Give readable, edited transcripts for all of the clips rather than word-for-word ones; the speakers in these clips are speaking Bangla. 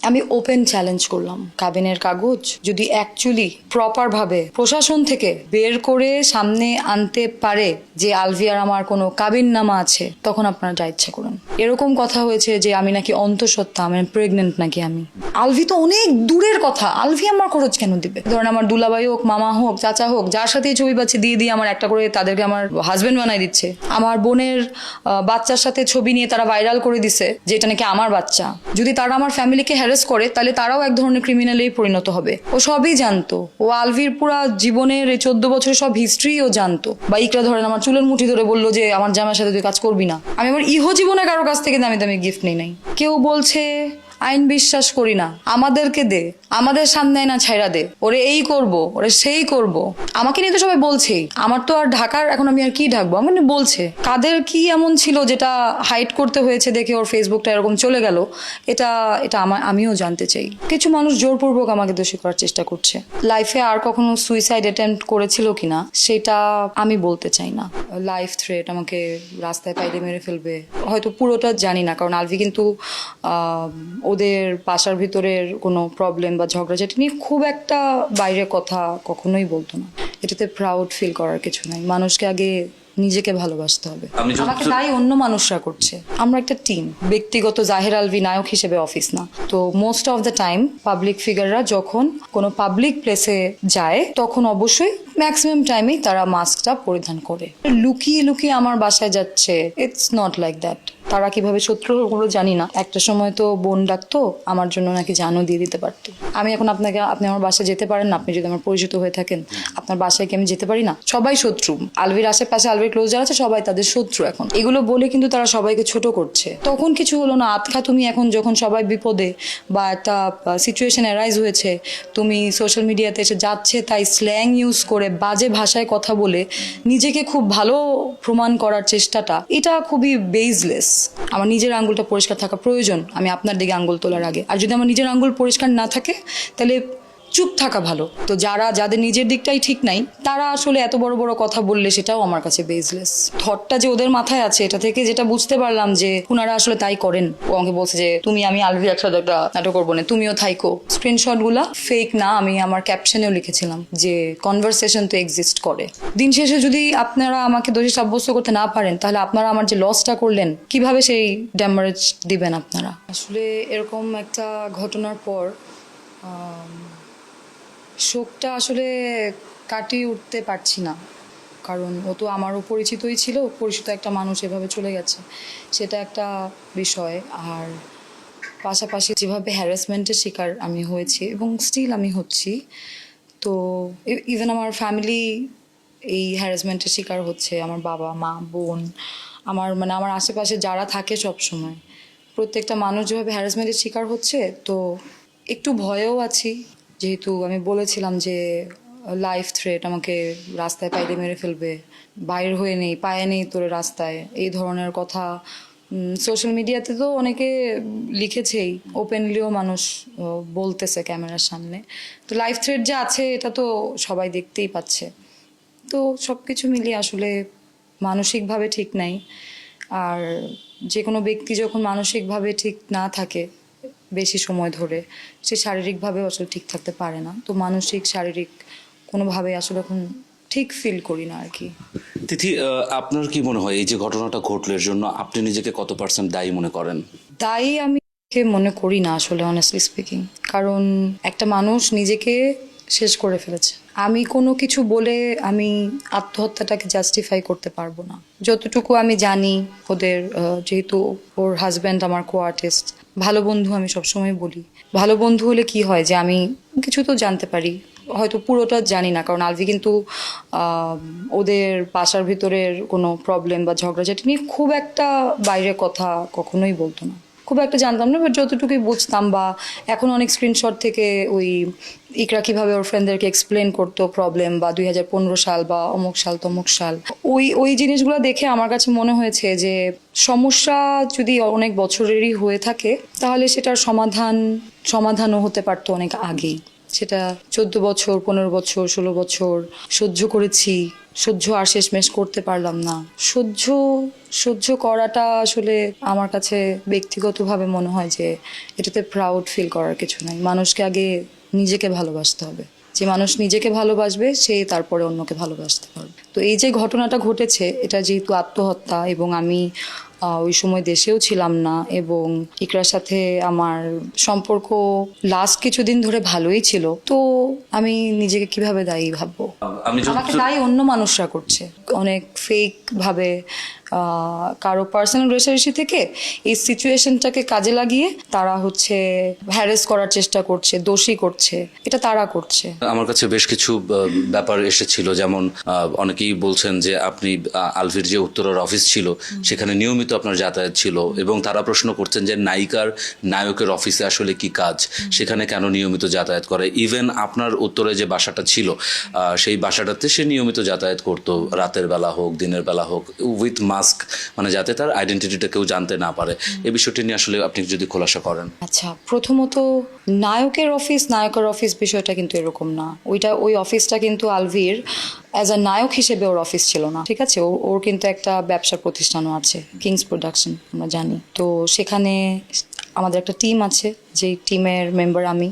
আমি ওপেন চ্যালেঞ্জ করলাম, কাবিনের কাগজ যদি অ্যাকচুয়ালি প্রপার ভাবে প্রশাসন থেকে বের করে সামনে আনতে পারে যে আলভিয়ার আমার কোনো কাবিননামা আছে, তখন আপনারা যা ইচ্ছা করুন। এরকম কথা হয়েছে যে আমি নাকি অন্তঃসত্ত্বা, আমি প্রেগনেন্ট নাকি। আমি আলভি তো অনেক দূরের কথা, আলভি আমার খরচ কেন দিবে? ধরেন আমার দুলাভাই হোক, মামা হোক, চাচা হোক, যার সাথেই ছবি পাচ্ছে দিয়ে দিয়ে আমার একটা করে তাদেরকে আমার হাজবেন্ড বানাই দিচ্ছে। আমার বোনের বাচ্চার সাথে ছবি নিয়ে তারা ভাইরাল করে দিছে যে এটা নাকি আমার বাচ্চা। যদি তারা আমার ফ্যামিলিকে হ্যারাস করে তাহলে তারাও এক ধরনের ক্রিমিনালেই পরিণত হবে। ও সবই জানতো, ও আলভির পুরা জীবনের এই 14 বছরের সব হিস্ট্রিও জানতো। বা ইকরা ধরেন আমার চুলের মুঠি ধরে বললো যে আমার জামার সাথে তুই কাজ করবি না। আমি আমার ইহো জীবনে কারো কাছ থেকে দামি দামি গিফট নেই নাই। কেউ বলছে আইন বিশ্বাস করি না, আমাদেরকে দে, আমাদের সামনে না ছাইরা দে, ওরে এই করব, ওরে সেই করব। আমাকে নিয়ে তো সবাই বলছেই। আমার তো আর ঢাকার এখন আমি আর কি ঢাকবো, আমার বলছে কাদের কি এমন ছিল যেটা হাইড করতে হয়েছে দেখে ওর ফেসবুকটা এরকম চলে গেল। এটা এটা আমিও জানতে চাই। কিছু মানুষ জোরপূর্বক আমাকে দোষী করার চেষ্টা করছে। লাইফে আর কখনো সুইসাইড অ্যাটেম্প্ট করেছিল কিনা সেটা আমি বলতে চাই না। লাইফ থ্রেট, আমাকে রাস্তায় পাইলে মেরে ফেলবে, হয়তো পুরোটা জানি না, কারণ আলভি কিন্তু ওদের বাসার ভিতরের কোনো প্রবলেম বা ঝগড়াঝাটি নিয়ে খুব একটা বাইরে কথা কখনোই বলতো না। এটাতে প্রাউড ফিল করার কিছু নাই। মানুষকে আগে নিজেকে ভালোবাসতে হবে। আমাকে তাই অন্য মানুষরা করছে। আমরা একটা টিম। ব্যক্তিগত জাহের আলভি নায়ক হিসেবে অফিস না। তো most of the time public ফিগাররা যখন কোনো পাবলিক প্লেসে যায় তখন অবশ্যই ম্যাক্সিমাম টাইমেই তারা মাস্কটা পরিধান করে। লুকিয়ে লুকিয়ে আমার বাসায় যাচ্ছে, ইটস নট লাইক দ্যাট। তারা কিভাবে শত্রু হলো জানি না। একটা সময় তো বোন ডাকতো, আমার জন্য নাকি জানও দিয়ে দিতে পারতো। আমি এখন আপনি আমার বাসায় যেতে পারেন না, আপনি যদি আমার পরিচিত হয়ে থাকেন, আপনার বাসায় কি আমি যেতে পারি না? সবাই শত্রু। আলভির আশেপাশে আলভির ক্লোজ যারা আছে সবাই তাদের শত্রু। এখন এগুলো বলে কিন্তু তারা সবাইকে ছোট করছে। তখন কিছু হলো না, আতখা তুমি এখন যখন সবাই বিপদে বা একটা সিচুয়েশন অ্যারাইজ হয়েছে, তুমি সোশ্যাল মিডিয়াতে এসে যাচ্ছে তাই স্ল্যাং ইউজ করে বাজে ভাষায় কথা বলে নিজেকে খুব ভালো প্রমাণ করার চেষ্টাটা, এটা খুবই বেসলেস। আমার নিজের আঙ্গুলটা পরিষ্কার থাকা প্রয়োজন আমি আপনার দিকে আঙ্গুল তোলার আগে। আর যদি আমার নিজের আঙ্গুল পরিষ্কার না থাকে তাহলে চুপ থাকা ভালো। তো যাদের নিজের দিকটাই ঠিক নাই তারা আসলে এত বড় বড় কথা বললে সেটাও আমার কাছে বেসলেস। থটটা যে ওদের মাথায় আছে এটা থেকে যেটা বুঝতে পারলাম যে ওনারা আসলে তাই করেন। ও আমাকে বলছে যে আমি আলভি একসাথে একটা নাটক করবো না, তুমিও থাইকো। স্ক্রিনশট গুলা ফেক না, আমি আমার ক্যাপশনেও লিখেছিলাম যে কনভারসেশন তো এক্সিস্ট করে। দিন শেষে যদি আপনারা আমাকে দোষী সাব্যস্ত করতে না পারেন তাহলে আপনারা আমার যে লসটা করলেন কিভাবে সেই ড্যামারেজ দিবেন আপনারা? আসলে এরকম একটা ঘটনার পর শোকটা আসলে কাটিয়ে উঠতে পারছি না, কারণ ও তো আমারও পরিচিতই ছিল। পরিচিত একটা মানুষ এভাবে চলে গেছে, সেটা একটা বিষয়। আর পাশাপাশি যেভাবে হ্যারাসমেন্টের শিকার আমি হয়েছি এবং স্টিল আমি হচ্ছি, তো ইভেন আমার ফ্যামিলি এই হ্যারাসমেন্টের শিকার হচ্ছে। আমার বাবা মা বোন, আমার আশেপাশে যারা থাকে সব সময়, প্রত্যেকটা মানুষ যেভাবে হ্যারাসমেন্টের শিকার হচ্ছে, তো একটু ভয়েও আছি। যেহেতু আমি বলেছিলাম যে লাইফ থ্রেট, আমাকে রাস্তায় পাইলে মেরে ফেলবে, বাইর হয়ে নেই, পায়ে নেই তোর রাস্তায়, এই ধরনের কথা সোশ্যাল মিডিয়াতে তো অনেকে লিখেছেই, ওপেনলিও মানুষ বলতেছে ক্যামেরার সামনে। তো লাইফ থ্রেট যে আছে এটা তো সবাই দেখতেই পাচ্ছে। তো সব কিছু মিলিয়ে আসলে মানসিকভাবে ঠিক নাই। আর যে কোনো ব্যক্তি যখন মানসিকভাবে ঠিক না থাকে বেশি সময় ধরে, সে শারীরিকভাবেও আসলে ঠিক থাকতে পারে না। তো মানসিক শারীরিক কোনোভাবে আসলে এখন ঠিক ফিল করি না আর কি। তিথি, আপনার কি মনে হয় এই যে ঘটনাটা ঘটলো এর জন্য আপনি নিজেকে কত % দায়ী মনে করেন? দায়ী আমি মনে করি না আসলে, অনেস্টলি স্পিকিং। কারণ একটা মানুষ নিজেকে শেষ করে ফেলেছে। আমি কোনো কিছু বলে আমি আত্মহত্যাটাকে জাস্টিফাই করতে পারবো না। যতটুকু আমি জানি ওদের, যেহেতু ওর হাজব্যান্ড আমার কো আর্টিস্ট, ভালো বন্ধু, আমি সবসময় বলি ভালো বন্ধু হলে কি হয় যে আমি কিছু তো জানতে পারি, হয়তো পুরোটা জানি না, কারণ আলভি কিন্তু ওদের বাসার ভিতরের কোনো প্রবলেম বা ঝগড়াঝাটি নিয়ে খুব একটা বাইরে কথা কখনোই বলতো না। খুব একটা জানতাম না, বাট যতটুকুই বুঝতাম, বা এখন অনেক স্ক্রিনশট থেকে ওই ইকরা কিভাবে ওর ফ্রেন্ডদেরকে এক্সপ্লেন করতো প্রবলেম, বা 2015 সাল বা অমুক সাল তমুক সাল, ওই জিনিসগুলো দেখে আমার কাছে মনে হয়েছে যে সমস্যা যদি অনেক বছরেরই হয়ে থাকে তাহলে সেটার সমাধানও হতে পারতো অনেক আগেই। সেটা 14 বছর, 15 বছর, 16 বছর সহ্য করেছি। সহ্য আর শেষমেশ করতে পারলাম না। সহ্য করাটা আসলে আমার কাছে ব্যক্তিগতভাবে মনে হয় যে এটাতে প্রাউড ফিল করার কিছু নাই। মানুষকে আগে নিজেকে ভালোবাসতে হবে। যে মানুষ নিজেকে ভালোবাসবে সে তারপরে অন্যকে ভালোবাসতে পারবে। তো এই যে ঘটনাটা ঘটেছে, এটা যেহেতু আত্মহত্যা এবং আমি ওই সময় দেশেও ছিলাম না, এবং ইকরার সাথে আমার সম্পর্ক লাস্ট কিছুদিন ধরে ভালোই ছিল, তো আমি নিজেকে কিভাবে দায়ী ভাববো? আমি আমাকে দায়ী অন্য মানুষরা করছে অনেক ফেক ভাবে। কারো পার্সোনাল রেশারেশি থেকে এই সিচুয়েশনটাকে কাজে লাগিয়ে তারা হচ্ছে হ্যারেস করার চেষ্টা করছে, দোষী করছে। এটা তারা করছে। আমার কাছে বেশ কিছু ব্যাপার এসেছিল, যেমন অনেকেই বলছেন যে আপনি আলভির যে উত্তরার অফিস ছিল সেখানে নিয়মিত আপনার যাতায়াত ছিল, এবং তারা প্রশ্ন করছেন যে নায়িকার নায়কের অফিসে আসলে কি কাজ, সেখানে কেন নিয়মিত যাতায়াত করে। ইভেন আপনার উত্তরে যে বাসাটা ছিল সেই বাসাটাতে সে নিয়মিত যাতায়াত করতো, রাতের বেলা হোক দিনের বেলা হোক, উইথ মাস্ক, মানে যাতে তার আইডেন্টিটিটা কেউ জানতে না পারে। এই বিষয়টি নিয়ে আসলে আপনি যদি খোলাসা করেন। আচ্ছা, প্রথমত নায়কের অফিস বিষয়টা কিন্তু এরকম না। ওই অফিসটা কিন্তু আলভির অ্যাজ আ নায়ক হিসেবে ওর অফিস ছিল না, ঠিক আছে? ওর কিন্তু একটা ব্যবসা প্রতিষ্ঠানও আছে, কিংস প্রোডাকশন, আমরা জানি। তো সেখানে আমাদের একটা টিম আছে, যেই টিমের মেম্বার আমি,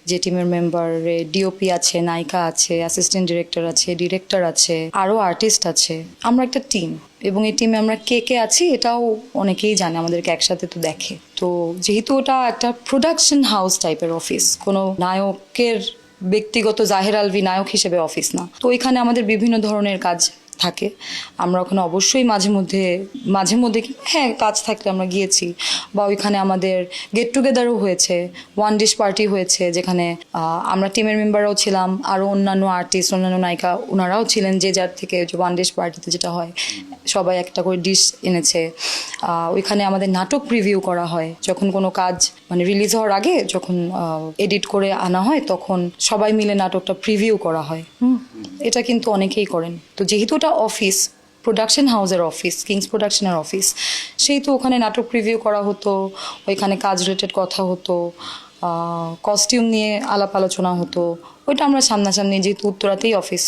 যে টিমের মেম্বারে ডিওপি আছে, নায়িকা আছে, অ্যাসিস্ট্যান্ট ডিরেক্টর আছে, ডিরেক্টর আছে, আরও আর্টিস্ট আছে। আমরা একটা টিম, এবং এই টিমে আমরা কে কে আছি এটাও অনেকেই জানে, আমাদেরকে একসাথে তো দেখে। তো যেহেতু ওটা একটা প্রোডাকশন হাউস টাইপের অফিস, কোনো নায়কের ব্যক্তিগত জাহের আলভি নায়ক হিসেবে অফিস না, তো ওইখানে আমাদের বিভিন্ন ধরনের কাজ থাকে। আমরা ওখানে অবশ্যই মাঝে মধ্যে হ্যাঁ কাজ থাকলে আমরা গিয়েছি, বা ওইখানে আমাদের গেট টুগেদারও হয়েছে, ওয়ান ডিশ পার্টি হয়েছে, যেখানে আমরা টিমের মেম্বাররাও ছিলাম, আরও অন্যান্য আর্টিস্ট, অন্যান্য নায়িকা ওনারাও ছিলেন, যে যার থেকে যে ওয়ান ডিশ পার্টিতে যেটা হয় সবাই একটা করে ডিশ এনেছে। ওইখানে আমাদের নাটক প্রিভিউ করা হয়, যখন কোনো কাজ মানে রিলিজ হওয়ার আগে যখন এডিট করে আনা হয় তখন সবাই মিলে নাটকটা প্রিভিউ করা হয়। এটা কিন্তু অনেকেই করেন। তো যেহেতু ওটা অফিস, প্রোডাকশন হাউসের অফিস, কিংস প্রোডাকশনের অফিস, সেই তো ওখানে নাটক প্রিভিউ করা হতো, ওইখানে কাজ রিলেটেড কথা হতো, কস্টিউম নিয়ে আলাপ আলোচনা হতো। ওইটা আমরা সামনাসামনি, যেহেতু উত্তরাতেই অফিস,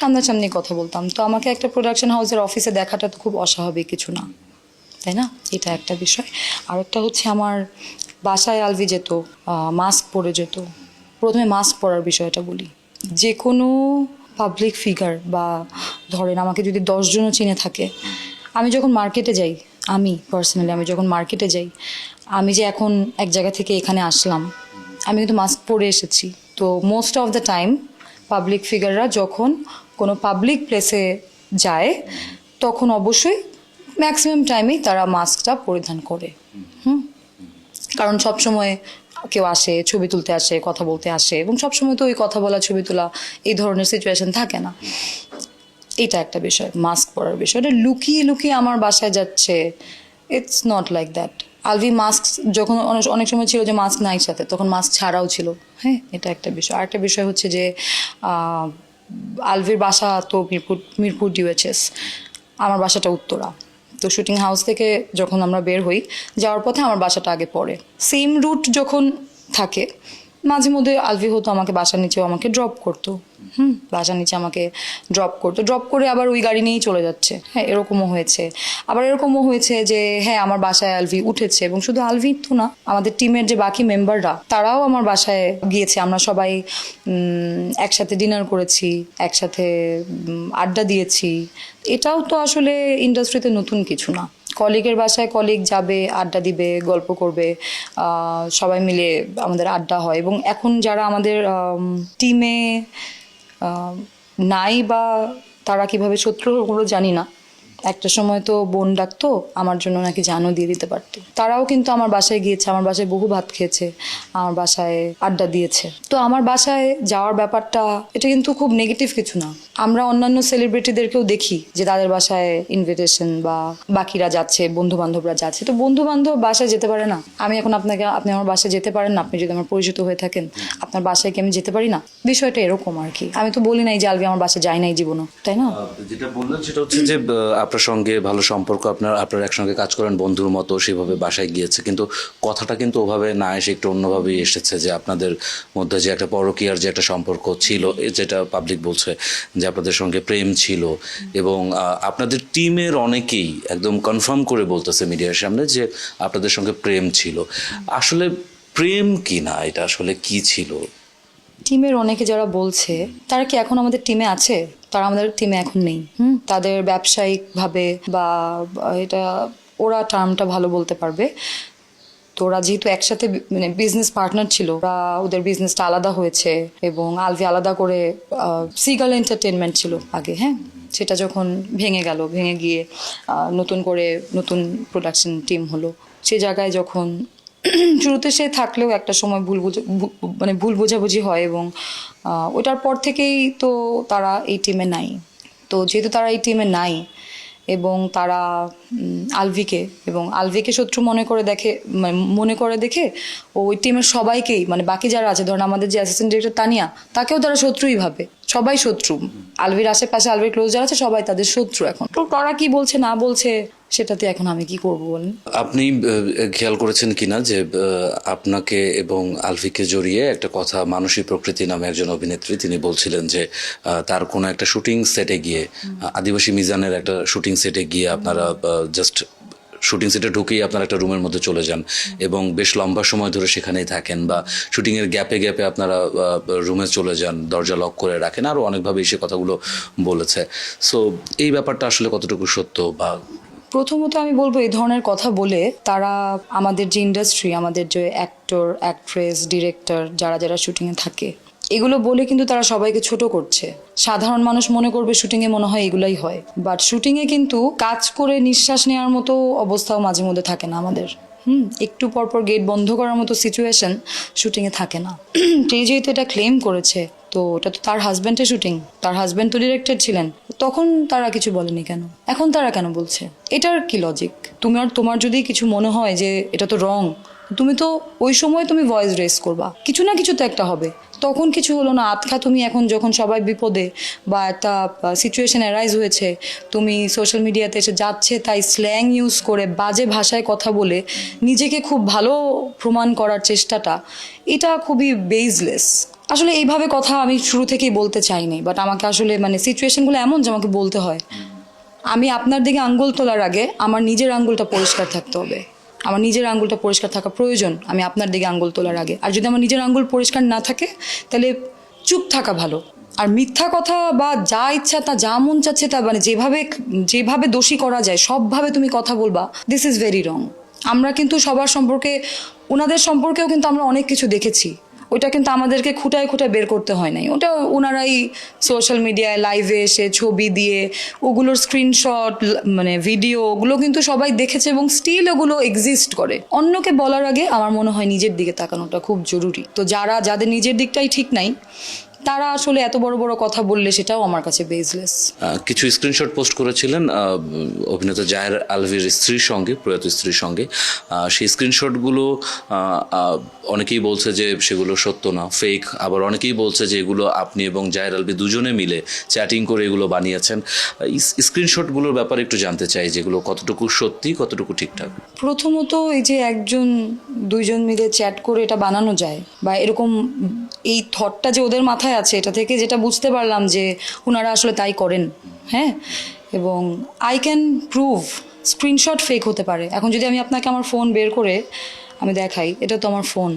সামনাসামনি কথা বলতাম। তো আমাকে একটা প্রোডাকশন হাউসের অফিসে দেখাটা তো খুব অস্বাভাবিক কিছু না, তাই না? এটা একটা বিষয়। আরেকটা হচ্ছে আমার বাসায় আলভি যেত, মাস্ক পরে যেত। প্রথমে মাস্ক পরার বিষয়টা বলি। যে কোনো পাবলিক ফিগার, বা ধরেন আমাকে যদি 10 জনও চিনে থাকে, আমি যখন মার্কেটে যাই, আমি যখন মার্কেটে যাই, আমি যে এখন এক জায়গা থেকে এখানে আসলাম, আমি কিন্তু মাস্ক পরে এসেছি। তো most of the time public ফিগাররা যখন কোনো পাবলিক প্লেসে যায় তখন অবশ্যই ম্যাক্সিমাম টাইমেই তারা মাস্কটা পরিধান করে। কারণ সবসময় কেউ আসে, ছবি তুলতে আসে, কথা বলতে আসে, এবং সবসময় তো ওই কথা বলা, ছবি তোলা, এই ধরনের সিচুয়েশন থাকে না। এটা একটা বিষয়, মাস্ক পরার বিষয়। এটা লুকিয়ে লুকিয়ে আমার বাসায় যাচ্ছে, it's not like that. Alvi mask যখন অনেক সময় ছিল যে মাস্ক নাই সাথে, তখন মাস্ক ছাড়াও ছিল। হ্যাঁ, এটা একটা বিষয়। আরেকটা বিষয় হচ্ছে যে আলভির বাসা তো মিরপুর ডিওএইচএস, আমার বাসাটা উত্তরা। তো শুটিং হাউস থেকে যখন আমরা বের হই, যাওয়ার পথে আমার বাসাটা আগে পড়ে। সেম রুট যখন থাকে, মাঝে মধ্যে আলভি হতো আমাকে বাসার নিচেও আমাকে ড্রপ করতো। বাসার নিচে আমাকে ড্রপ করে আবার ওই গাড়ি নিয়েই চলে যাচ্ছে। হ্যাঁ, এরকমও হয়েছে। আবার এরকমও হয়েছে যে হ্যাঁ আমার বাসায় আলভি উঠেছে, এবং শুধু আলভি তো না, আমাদের টিমের যে বাকি মেম্বাররা তারাও আমার বাসায় গিয়েছে। আমরা সবাই একসাথে ডিনার করেছি, একসাথে আড্ডা দিয়েছি। এটাও তো আসলে ইন্ডাস্ট্রিতে নতুন কিছু না। কলিগের বাসায় কলিগ যাবে, আড্ডা দিবে, গল্প করবে, সবাই মিলে আমাদের আড্ডা হয়। এবং এখন যারা আমাদের টিমে নাই, বা তারা কিভাবে শত্রু হলো জানি না, একটা সময় তো বোন ডাকতো, আমার জন্য নাকি জানও দিয়ে দিতে পারতো। তারাও কিন্তু আমার বাসায় গিয়েছে, আমার বাসায় বহু ভাত খেয়েছে, আমার বাসায় আড্ডা দিয়েছে। তো আমার বাসায় যাওয়ার ব্যাপারটা, এটা কিন্তু খুব নেগেটিভ কিছু না। আমরা অন্যান্য সেলিব্রিটিদেরকেও দেখি যে তাদের বাসায় ইনভিটেশন, বা বাকিরা যাচ্ছে, বন্ধু বান্ধবরা যাচ্ছে। তো বন্ধু বান্ধব বাসায় যেতে পারে না? আমি এখন আপনি আমার বাসায় যেতে পারেন না, আপনি যদি আমার পরিচিত হয়ে থাকেন, আপনার বাসায় কি আমি যেতে পারি না? বিষয়টা এরকম আর কি। আমি তো বলি নাই যে আলভি আমার বাসায় যায় নাই জীবনও, তাই না? যেটা বললেন সেটা হচ্ছে যে আপনার সঙ্গে ভালো সম্পর্ক, আপনার একসঙ্গে কাজ করেন বন্ধুর মতো, সেভাবে বাসায় গিয়েছে, কিন্তু কথাটা কিন্তু ওভাবে না এসে একটু অন্যভাবেই এসেছে যে আপনাদের মধ্যে যে একটা পরকীয়ার যে একটা সম্পর্ক ছিল, যেটা পাবলিক বলছে যে আপনাদের সঙ্গে প্রেম ছিল, এবং আপনাদের টিমের অনেকেই একদম কনফার্ম করে বলতেছে মিডিয়ার সামনে যে আপনাদের সঙ্গে প্রেম ছিল। আসলে প্রেম কি না, এটা আসলে কি ছিল? টিমের অনেকে যারা বলছে তারা কি এখন আমাদের টিমে আছে? তারা আমাদের টিমে এখন নেই। তাদের ব্যবসায়িকভাবে বা এটা ওরা টার্মটা ভালো বলতে পারবে। তো ওরা যেহেতু একসাথে মানে বিজনেস পার্টনার ছিল, ওরা ওদের বিজনেসটা আলাদা হয়েছে এবং আলভি আলাদা করে সিগাল এন্টারটেনমেন্ট ছিল আগে, হ্যাঁ, সেটা যখন ভেঙে গেল, ভেঙে গিয়ে নতুন করে নতুন প্রোডাকশন টিম হলো, সে জায়গায় যখন শুরুতে সে থাকলেও একটা সময় মানে ভুল বোঝাবুঝি হয় এবং ওটার পর থেকেই তো তারা এই টিমে নাই। তো যেহেতু তারা এই টিমে নাই এবং তারা আলভিকে শত্রু মনে করে দেখে ওই টিমের সবাইকেই, মানে বাকি যারা আছে, ধরেন আমাদের যে অ্যাসিস্ট্যান্ট ডিরেক্টর তানিয়া, তাকেও তারা শত্রুই ভাবে। সবাই শত্রু, আলভির আশেপাশে আলভির ক্লোজ যারা আছে সবাই তাদের শত্রু এখন। তো তারা কি বলছে না বলছে সেটাতে এখন আমি কি করবো বলেন? আপনি খেয়াল করেছেন কিনা যে আপনাকে এবং আলভিকে জড়িয়ে একটা কথা মানসী প্রকৃতি নামে একজন অভিনেত্রী তিনি বলছিলেন যে তার কোনো একটা শুটিং সেটে গিয়ে, আদিবাসী মিজানের একটা শুটিং সেটে গিয়ে আপনারা জাস্ট শুটিং সেটে ঢুকেই আপনারা একটা রুমের মধ্যে চলে যান এবং বেশ লম্বা সময় ধরে সেখানেই থাকেন, বা শুটিংয়ের গ্যাপে গ্যাপে আপনারা রুমে চলে যান, দরজা লক করে রাখেন, আরও অনেকভাবেই সে কথাগুলো বলেছে। সো এই ব্যাপারটা আসলে কতটুকু সত্য? বা প্রথমত আমি বলবো, এই ধরনের কথা বলে তারা আমাদের যে ইন্ডাস্ট্রি, আমাদের যে অ্যাক্টর, অ্যাক্ট্রেস, ডিরেক্টর যারা যারা শুটিংয়ে থাকে, এগুলো বলে কিন্তু তারা সবাইকে ছোট করছে। সাধারণ মানুষ মনে করবে শুটিংয়ে মনে হয় এগুলাই হয়, বাট শুটিংয়ে কিন্তু কাজ করে নিঃশ্বাস নেওয়ার মতো অবস্থাও মাঝে মধ্যে থাকে না আমাদের। একটু পরপর গেট বন্ধ করার মতো সিচুয়েশন শুটিংয়ে থাকে না। যেহেতু এটা ক্লেম করেছে, তো এটা তো তার হাজব্যান্ডের শুটিং, তার হাজব্যান্ড তো ডিরেক্টর ছিলেন, তখন তারা কিছু বলেনি কেন? এখন তারা কেন বলছে? এটার কি লজিক? তোমার যদি কিছু মনে হয় যে এটা তো রং, তুমি তো ওই সময় তুমি ভয়েস রেস করবা, কিছু না কিছু তো একটা হবে। তখন কিছু হলো না, আতখা তুমি এখন যখন সবাই বিপদে বা একটা সিচুয়েশন অ্যারাইজ হয়েছে, তুমি সোশ্যাল মিডিয়াতে এসে যাচ্ছে তাই স্ল্যাং ইউজ করে বাজে ভাষায় কথা বলে নিজেকে খুব ভালো প্রমাণ করার চেষ্টাটা, এটা খুবই বেসলেস। আসলে এইভাবে কথা আমি শুরু থেকেই বলতে চাইনি, বাট আমাকে আসলে মানে সিচুয়েশনগুলো এমন যে আমাকে বলতে হয়। আমি আপনার দিকে আঙ্গুল তোলার আগে আমার নিজের আঙ্গুলটা পরিষ্কার থাকতে হবে, আমার নিজের আঙ্গুলটা পরিষ্কার থাকা প্রয়োজন আমি আপনার দিকে আঙ্গুল তোলার আগে। আর যদি আমার নিজের আঙ্গুল পরিষ্কার না থাকে তাহলে চুপ থাকা ভালো। আর মিথ্যা কথা বা যা ইচ্ছা তা, যা মন চাচ্ছে তা, মানে যেভাবে দোষী করা যায় সবভাবে তুমি কথা বলবা, দিস ইজ ভেরি রং। আমরা কিন্তু সবার সম্পর্কে, ওনাদের সম্পর্কেও কিন্তু আমরা অনেক কিছু দেখেছি, ওটা কিন্তু আমাদেরকে খুঁটায় খুঁটায় বের করতে হয় নাই, ওটা ওনারাই সোশ্যাল মিডিয়ায় লাইভে এসে ছবি দিয়ে ওগুলোর স্ক্রিনশট, মানে ভিডিও, ওগুলো কিন্তু সবাই দেখেছে এবং স্টিল ওগুলো এক্সিস্ট করে। অন্যকে বলার আগে আমার মনে হয় নিজের দিকে তাকানোটা খুব জরুরি। তো যাদের নিজের দিকটাই ঠিক নাই তারা আসলে এত বড় বড় কথা বললে সেটাও আমার কাছে বেসলেস। কিছু স্ক্রিনশট পোস্ট করেছিলেন অভিনেতা জায়ের আলভির স্ত্রীর সঙ্গে, প্রয়াত স্ত্রীর সঙ্গে। সেই স্ক্রিনশটগুলো অনেকেই বলছে যে সেগুলো সত্য না, ফেক, আবার অনেকেই বলছে যে এগুলো আপনি এবং জায়ের আলভি দুজনে মিলে চ্যাটিং করে এগুলো বানিয়েছেন। স্ক্রিনশটগুলোর ব্যাপারে একটু জানতে চাই, যেগুলো কতটুকু সত্যি, কতটুকু ঠিকঠাক। প্রথমত এই যে দুইজন মিলে চ্যাট করে এটা বানানো যায়, বা এরকম এই থটটা যে ওদের মাথায় আছে, এটা থেকে যেটা বুঝতে পারলাম যে ওনারা আসলে তাই করেন, হ্যাঁ। এবং I can prove screenshot fake হতে পারে। এখন যদি আমি আপনাকে আমার ফোন বের করে আমি দেখাই, এটা তো আমার ফোন,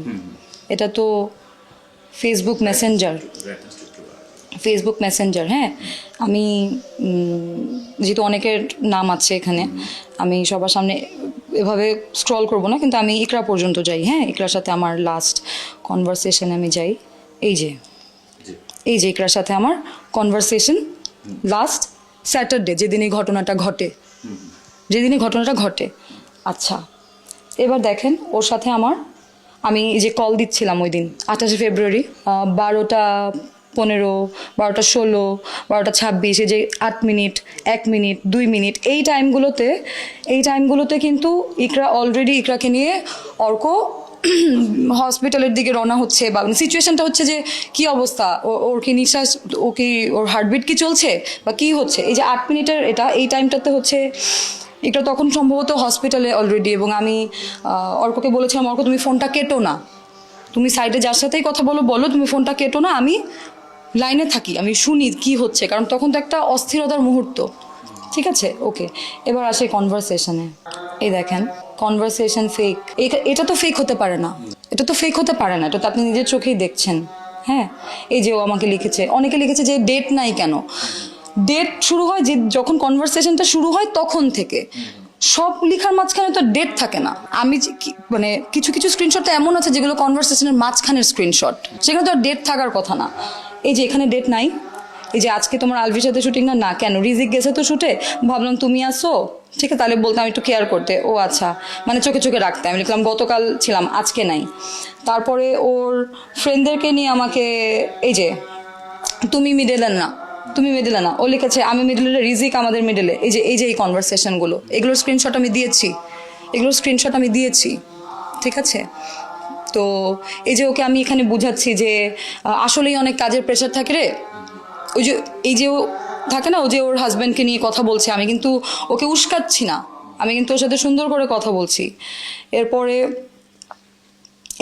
এটা তো ফেসবুক মেসেঞ্জার, হ্যাঁ। আমি যেহেতু অনেকের নাম আছে এখানে, আমি সবার সামনে এভাবে স্ক্রল করব না, কিন্তু আমি ইকরা পর্যন্ত যাই, হ্যাঁ। ইকরার সাথে আমার লাস্ট কনভারসেশনে আমি যাই, এই যে ইকরার সাথে আমার কনভারসেশন লাস্ট স্যাটারডে, যেদিন ঘটনাটা ঘটে। আচ্ছা, এবার দেখেন ওর সাথে আমি যে কল দিচ্ছিলাম ওই দিন 28 ফেব্রুয়ারি 12:15, 12:16, 12:26, যে 8 মিনিট, 1 মিনিট, 2 মিনিট, এই টাইমগুলোতে কিন্তু ইকরাকে নিয়ে অর্ক হসপিটালের দিকে রওনা হচ্ছে বা সিচুয়েশনটা হচ্ছে যে কি অবস্থা, ওর কি নিঃশ্বাস, ও কি, ওর হার্টবিট কি চলছে বা কি হচ্ছে, এই যে 8 মিনিটের এটা, এই টাইমটাতে হচ্ছে এটা তখন সম্ভবত হসপিটালে অলরেডি। এবং আমি অর্ককে বলেছিলাম, অর্ক তুমি ফোনটা কেটো না, তুমি সাইডে যার সাথেই কথা বলো বলো, তুমি ফোনটা কেটো না, আমি লাইনে থাকি, আমি শুনি কি হচ্ছে, কারণ তখন তো একটা অস্থিরতার মুহূর্ত। ঠিক আছে, ওকে, এবার আসে কনভারসেশনে। এই দেখেন কনভারসেশন ফেক, এটা তো ফেক হতে পারে না, এটা তো ফেক হতে পারে না, এটা তো আপনি নিজের চোখেই দেখছেন। হ্যাঁ, এই যে ও আমাকে লিখেছে, অনেকে লিখেছে যে ডেট নাই কেন, ডেট শুরু হয় যে যখন কনভারসেশনটা শুরু হয় তখন থেকে, সব লেখার মাঝখানে তো ডেট থাকে না। আমি মানে কিছু কিছু স্ক্রিনশট তো এমন আছে যেগুলো কনভারসেশনের মাঝখানের স্ক্রিনশট, সেখানে তো ডেট থাকার কথা না। এই যে এখানে ডেট নাই, এই যে আজকে তোমার আলভির সাথে শুটিং না, না কেন, রিজিক গেছে তো শুটে, ভাবলাম তুমি আসো, ঠিক আছে তাহলে বলতাম একটু কেয়ার করতে, ও আচ্ছা, মানে চোখে চোখে রাখতে। আমি লিখলাম গতকাল ছিলাম আজকে নাই। তারপরে ওর ফ্রেন্ডদেরকে নিয়ে আমাকে, এই যে তুমি মিডেলের না, তুমি মিডলে না, ও লিখেছে আমি মিডলে, রিজিক আমাদের মিডলে। এই যে এই কনভারসেশনগুলো, এগুলোর স্ক্রিনশট আমি দিয়েছি, এগুলোর স্ক্রিনশট আমি দিয়েছি, ঠিক আছে। তো এই যে ওকে আমি এখানে বুঝাচ্ছি যে আসলেই অনেক কাজের প্রেশার থাকে রে, ওই যে এই যে ও থাকে না, ও যে ওর হাজব্যান্ডকে নিয়ে কথা বলছে, আমি কিন্তু ওকে উস্কাচ্ছি না, আমি কিন্তু ওর সাথে সুন্দর করে কথা বলছি। এরপরে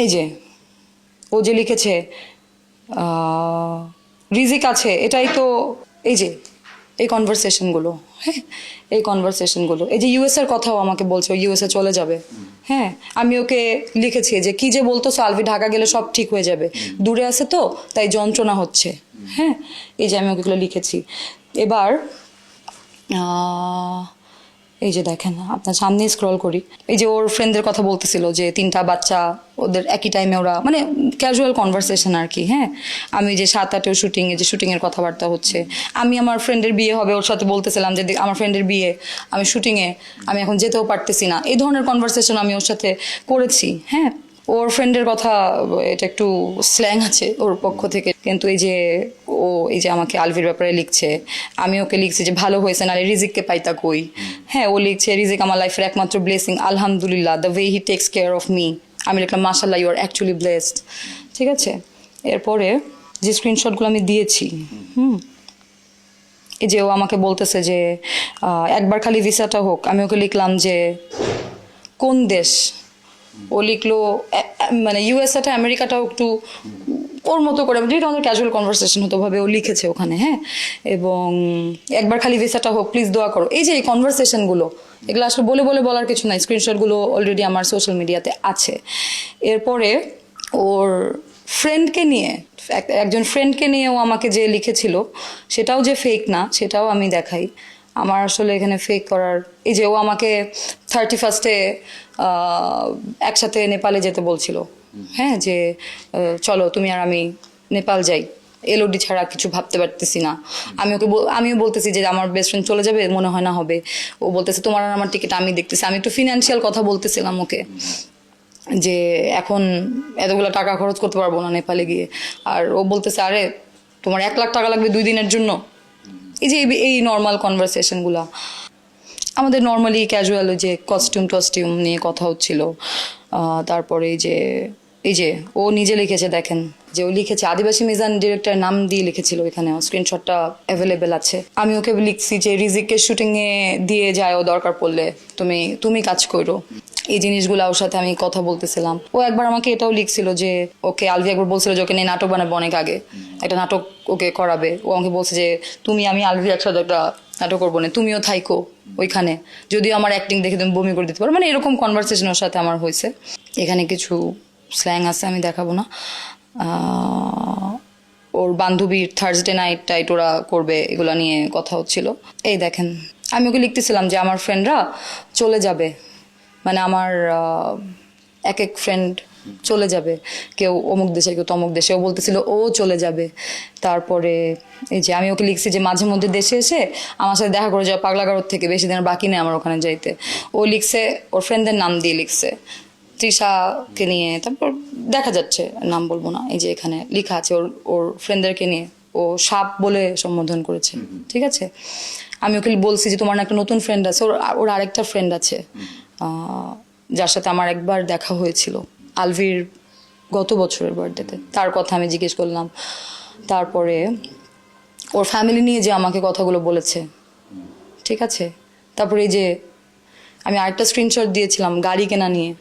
এই যে ও যে লিখেছে রিজিক আছে, এটাই তো, এই যে এই কনভারসেশনগুলো, হ্যাঁ এই কনভারসেশনগুলো, এই যে ইউএসএর কথাও আমাকে বলছে ও ইউএসএ চলে যাবে। হ্যাঁ, আমি ওকে লিখেছি যে কি যে বলতো আলভি, ঢাকা গেলে সব ঠিক হয়ে যাবে, দূরে আছে তো তাই যন্ত্রণা হচ্ছে। হ্যাঁ, এই যে আমি ওকেগুলো লিখেছি। এবার এই যে দেখেন, আপনার সামনে স্ক্রল করি, এই যে ওর ফ্রেন্ডদের কথা বলতেছিল যে 3টা বাচ্চা ওদের একই টাইমে, ওরা মানে ক্যাজুয়াল কনভারসেশন আর কি। হ্যাঁ, আমি যে 7-8 শুটিংয়ে, যে শুটিংয়ের কথাবার্তা হচ্ছে, আমি আমার ফ্রেন্ডের বিয়ে হবে, ওর সাথে বলতেছিলাম যে আমার ফ্রেন্ডের বিয়ে, আমি শুটিংয়ে, আমি এখন যেতেও পারতেছি না, এই ধরনের কনভারসেশন আমি ওর সাথে করেছি। হ্যাঁ, ওর ফ্রেন্ডের কথা, এটা একটু স্ল্যাং আছে ওর পক্ষ থেকে, কিন্তু এই যে ও এই যে আমাকে আলভির ব্যাপারে লিখছে, আমি ওকে লিখছি যে ভালো হয়েছে, নাহলে রিজিককে পাইতা কই। হ্যাঁ, ও লিখছে রিজিক আমার লাইফের একমাত্র ব্লেসিং, আলহামদুলিল্লাহ, the way he takes care of me. আমি লিখলাম মাশাল্লাহ, ইউ আর অ্যাকচুয়ালি ব্লেসড। ঠিক আছে, এরপরে যে স্ক্রিনশটগুলো আমি দিয়েছি, এই যে ও আমাকে বলতেছে যে একবার খালি ভিসাটা হোক, আমি ওকে লিখলাম যে কোন দেশ, ও লিখলো মানে ইউএসএটা আমেরিকাটাও একটু ওর মতো করে, যেটা আমাদের ক্যাজুয়াল কনভারসেশন হতো ভাবে ও লিখেছে ওখানে। হ্যাঁ, এবং একবার খালি ভিসাটা হোক, প্লিজ দোয়া করো। এই যে এই কনভারসেশনগুলো, এগুলো আসলে বলে বলে বলার কিছু নাই, স্ক্রিনশটগুলো অলরেডি আমার সোশ্যাল মিডিয়াতে আছে। এরপরে ওর ফ্রেন্ডকে নিয়ে, একজন ফ্রেন্ডকে নিয়ে ও আমাকে যে লিখেছিল, সেটাও যে ফেক না সেটাও আমি দেখাই। আমার আসলে এখানে ফেক করার, এই যে ও আমাকে 31 একসাথে নেপালে যেতে বলছিল। হ্যাঁ, যে চলো তুমি আর আমি নেপাল যাই, এলওডি ছাড়া কিছু ভাবতে পারতেছি না। আমিও বলতেছি যে আমার বেস্ট ফ্রেন্ড চলে যাবে, মনে হয় না হবে। ও বলতেছে তোমার আর আমার টিকিট আমি দেখতেছি। আমি একটু ফিনান্সিয়াল কথা বলতেছিলাম ওকে, যে এখন এতগুলো টাকা খরচ করতে পারবো না নেপালে গিয়ে। আর ও বলতেছে আরে তোমার 1 লাখ টাকা লাগবে 2 দিনের জন্য। এই যে এই নর্মাল কনভারসেশনগুলা আমাদের নর্মালি ক্যাজুয়াল, যে কস্টিউম নিয়ে কথা হচ্ছিল। তারপরে এই যে ও নিজে লিখেছে, দেখেন যে ও লিখেছে আদিবাসী মিজান ডিরেক্টর নাম দিয়ে লিখেছিল, এখানে স্ক্রিনশটটা অ্যাভেলেবেল আছে। আমি ওকে লিখছি যে রিজিককে শুটিংয়ে দিয়ে যায়, ও দরকার পড়লে তুমি কাজ করো। এই জিনিসগুলো ওর সাথে আমি কথা বলতেছিলাম। ও একবার আমাকে এটাও লিখছিল যে ওকে আলভি একবার বলছিল যে ওকে নিয়ে নাটক বানাবে, অনেক আগে একটা নাটক ওকে করাবে। ও আমাকে বলছে যে তুমি আমি আলভি একসাথে একটা নাটক করবো না, তুমিও থাইকো ওইখানে, যদিও আমার অ্যাক্টিং দেখে তুমি বমি করে দিতে পারো। মানে এরকম কনভারসেশন ওর সাথে আমার হয়েছে। এখানে কিছু স্ল্যাং আছে, আমি দেখাবো না। ওর বান্ধবীর থার্সডে নাইট ওরা করবে, এগুলো নিয়ে কথা হচ্ছিল। এই দেখেন, আমি ওকে লিখতেছিলাম যে আমার ফ্রেন্ডরা চলে যাবে, মানে আমার এক ফ্রেন্ড চলে যাবে, কেউ অমুক দেশে, কেউ তমুক দেশে। ও বলতেছিল ও চলে যাবে। তারপরে এই যে আমি ওকে লিখছি যে মাঝে মধ্যে দেশে এসে আমার সাথে দেখা করে যাওয়া, পাগলাগারোর থেকে বেশি দিনের বাকি নেই আমার ওখানে যাইতে। ও লিখছে ওর ফ্রেন্ডদের নাম দিয়ে লিখছে, তৃষাকে নিয়ে, তারপর দেখা যাচ্ছে নাম বলবো না, এই যে এখানে লেখা আছে ওর ফ্রেন্ডদেরকে নিয়ে ও সাপ বলে সম্বোধন করেছে। ঠিক আছে, আমি ওকে বলছি যে তোমার একটা নতুন ফ্রেন্ড আছে, ওর আরেকটা ফ্রেন্ড আছে যার সাথে আমার একবার দেখা হয়েছিল আলভির গত বছরের বার্থডেতে তার কথা আমি জিজ্ঞেস করলাম। তারপরে ওর ফ্যামিলি নিয়ে যে আমাকে কথাগুলো বলেছে, ঠিক আছে। তারপরে এই যে আমি আরেকটা স্ক্রিনশট দিয়েছিলাম গাড়ি কেনা নিয়ে,